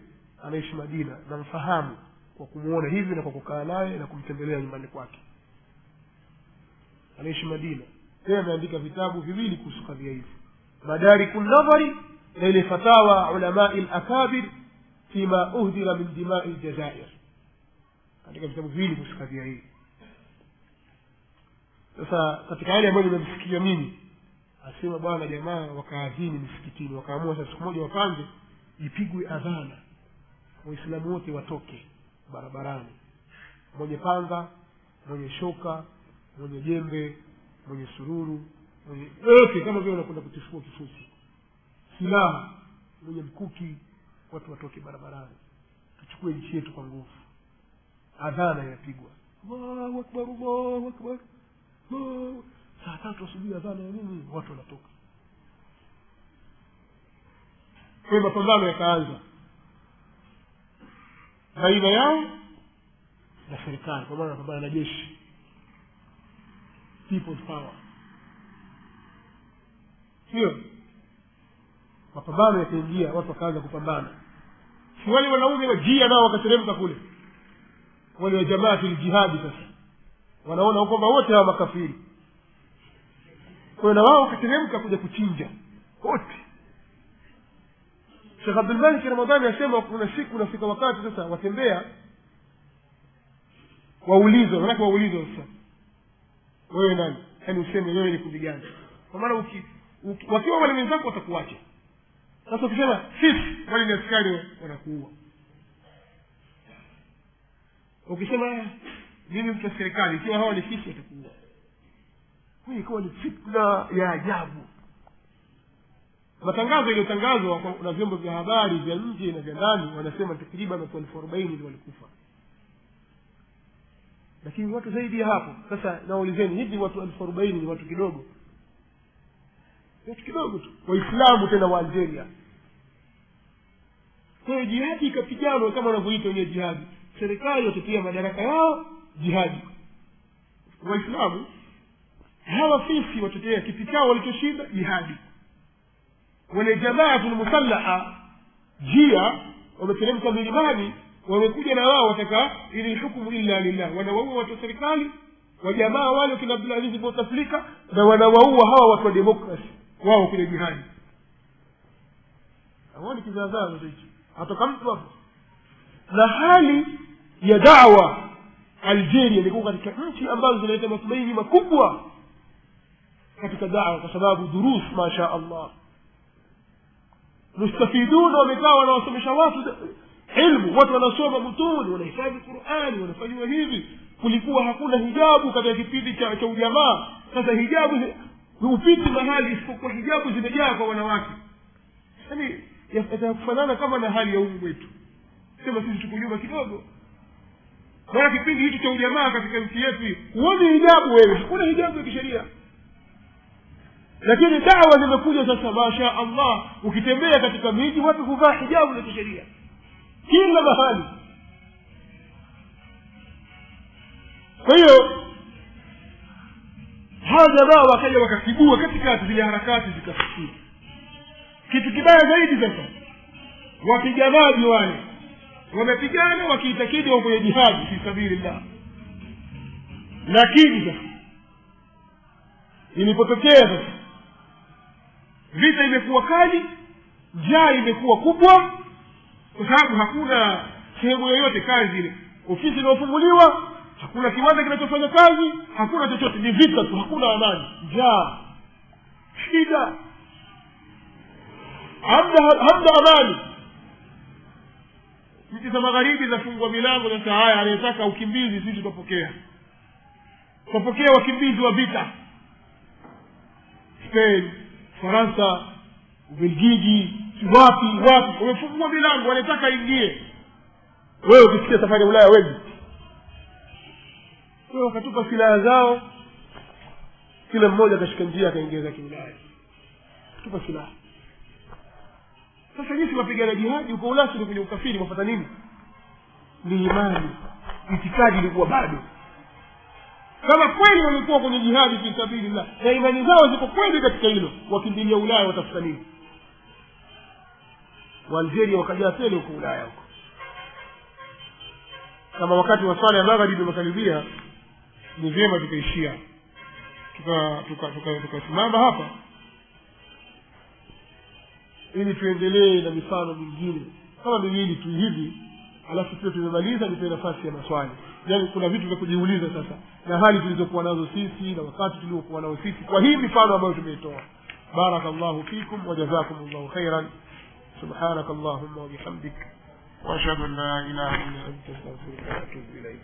anaishi Madina, na mfahamu kwa kumuona hivi na kwa kukaa naye na kumtembelea nyumbani kwake. Anaishi Madina. Yeye ameandika vitabu viwili kuhusu kadhia hizi, Madarikun Nadhari na ile fatawa ulama al-akabir fima uhdira min dima'i al-Jazair. Katika vitabu viwili kuhusu kadhia hii. Sasa katika yale ambayo nimemsikia mimi, asema bwana jamaa wakaadhini msikitini, wakaamua sasa siku moja wapange ipigwe adhana, Waislamu wote watoke barabarani, mwenye panga, mwenye shoka, mwenye jembe, mwenye sururu, mwenye yote kama vile wanakwenda kutifua kifusi, silaha, mwenye mkuki, watu watoke barabarani, tuchukue nchi yetu kwa nguvu. Adhana inapigwa, Allahu Akbar, Allahu Akbar. Saa 3 asubuhi adhana ya nini, watu wanatoka. Kwa mapambano yakaanza baina yao na serikali, kwa maana mapambano na jeshi, people's power. Sio mapambano yakaingia, watu wakaanza kupambana. Si wale wanaume wajia nao wakateremka kule, wale wa jamaa jihadi. Sasa wanaona kwamba wote hawa makafiri, kwa na wao wakateremka kuja kuchinja wote. Sheikh Abdul Malik Ramadhani anasema kuna siku unafika wakati sasa watembea, waulizwa sasa wewe nani, yaani useme wewe ni kundi gani, kwa maana wakiwa wale wenzako watakuacha. Sasa ukisema sisi wale ni askari wanakuua, ukisema mimi mtu wa serikali, ikiwa hawa ni sisi watakuua. Hii ilikuwa ni fitna ya ajabu. Matangazo yaliyotangazwa na vyombo vya habari vya nje na vya ndani wanasema takriban watu 40,000 ndio walikufa, lakini watu zaidi ya hapo. Sasa naulizeni, hivi watu 40,000 ni watu kidogo? watu kidogo tu waislamu tena wa Algeria. Kwa hiyo jihadi ikapiganwa kama wanavyoita wenyewe jihadi. Serikali watetea madaraka yao, jihadi. Waislamu hawa fisi watetea kiti chao walichoshinda, jihadi. Wale Jamaatul Musallaha jia wameteremka milimani, wamekuja na wao wataka ili hukumu illa lillah, wanawaua watu wa serikali wa jamaa wale kina Abdul Aziz Bouteflika, na wanawaua hawa watu wa demokrasi wao kwenye jihadi. Hawani kizaazaa hichi atoka mtu hapo. Na hali ya da'wa Algeria ni katika nchi ambazo zinaleta matumaini makubwa katika da'wa, kwa sababu durus masha Allah mustafidun wamekaa wanawasomesha watu ilmu, watu wanasoma mutuni, wanahifadhi Qur'ani, wanafanywa hivi. Kulikuwa hakuna hijabu katika kipindi cha ujamaa. Sasa hijabu upiti mahali isipokuwa hijabu zimejaa kwa wanawake. Yaani yatakufanana kama na hali ya ummu wetu. Sema sisi tuko nyuma kidogo. Kwa kipindi hicho cha ujamaa katika nchi yetu huoni hijabu wewe, hakuna hijabu ya kisheria. Lakini dawa zimekuja sasa masha Allah, ukitembea katika miji watu huvaa hijabu za kisheria kila mahali. Kwa hiyo hawa jamaa wakaja wakakibua katikati zile harakati zikafikia. Kitu kibaya zaidi sasa, wapiganaji wale wamepigana wakiitakidi wako kwenye jihadi fi sabilillah. Lakini sasa ilipotokea sasa vita imekuwa kali, njaa imekuwa kubwa, kwa sababu hakuna sehemu yoyote kazi ile, ofisi inayofunguliwa, hakuna kiwanda kinachofanya kazi, hakuna chochote, ni vita tu, hakuna amani, njaa, shida, hamna amani. Nchi za magharibi zafungua milango sasa. Haya, anayetaka ukimbizi sisi tutapokea wakimbizi wa vita. Spain, Faransa, Ubelgiji, wapi wamefungua milango, wanataka ingie. Wewe ukisikia safari ya Ulaya wengi wao wakatupa silaha zao, kila mmoja akashika njia akaingia za Ulaya, tupa silaha. Sasa jinsi wapigana jihadi uko Ulaya ni kwenye ukafiri, wafuata nini? Ni imani, itikadi ilikuwa bado. Kama kweli walikuwa kwenye jihadi fi sabilillah na imani zao ziko kweli katika hilo, wakimbilia Ulaya watafuta nini? Algeria wakajaa tele huko Ulaya huko. Kama wakati wa swala ya magharibi umekaribia, ni vyema tukaishia tukasimama hapa ili tuendelee na mifano mingine kama miwili tu hivi, alafu pia tumemaliza nipe nafasi ya maswali. Yaani kuna vitu vya kujiuliza sasa na hali tulizokuwa nazo sisi na wakati tuliokuwa nao sisi kwa hii mifano ambayo tumeitoa. Barakallahu fikum wa jazakumullahu khairan. Subhanakallahumma wa bihamdik wa ashhadu an la ilaha illa anta astaghfiruka wa atubu ilayk.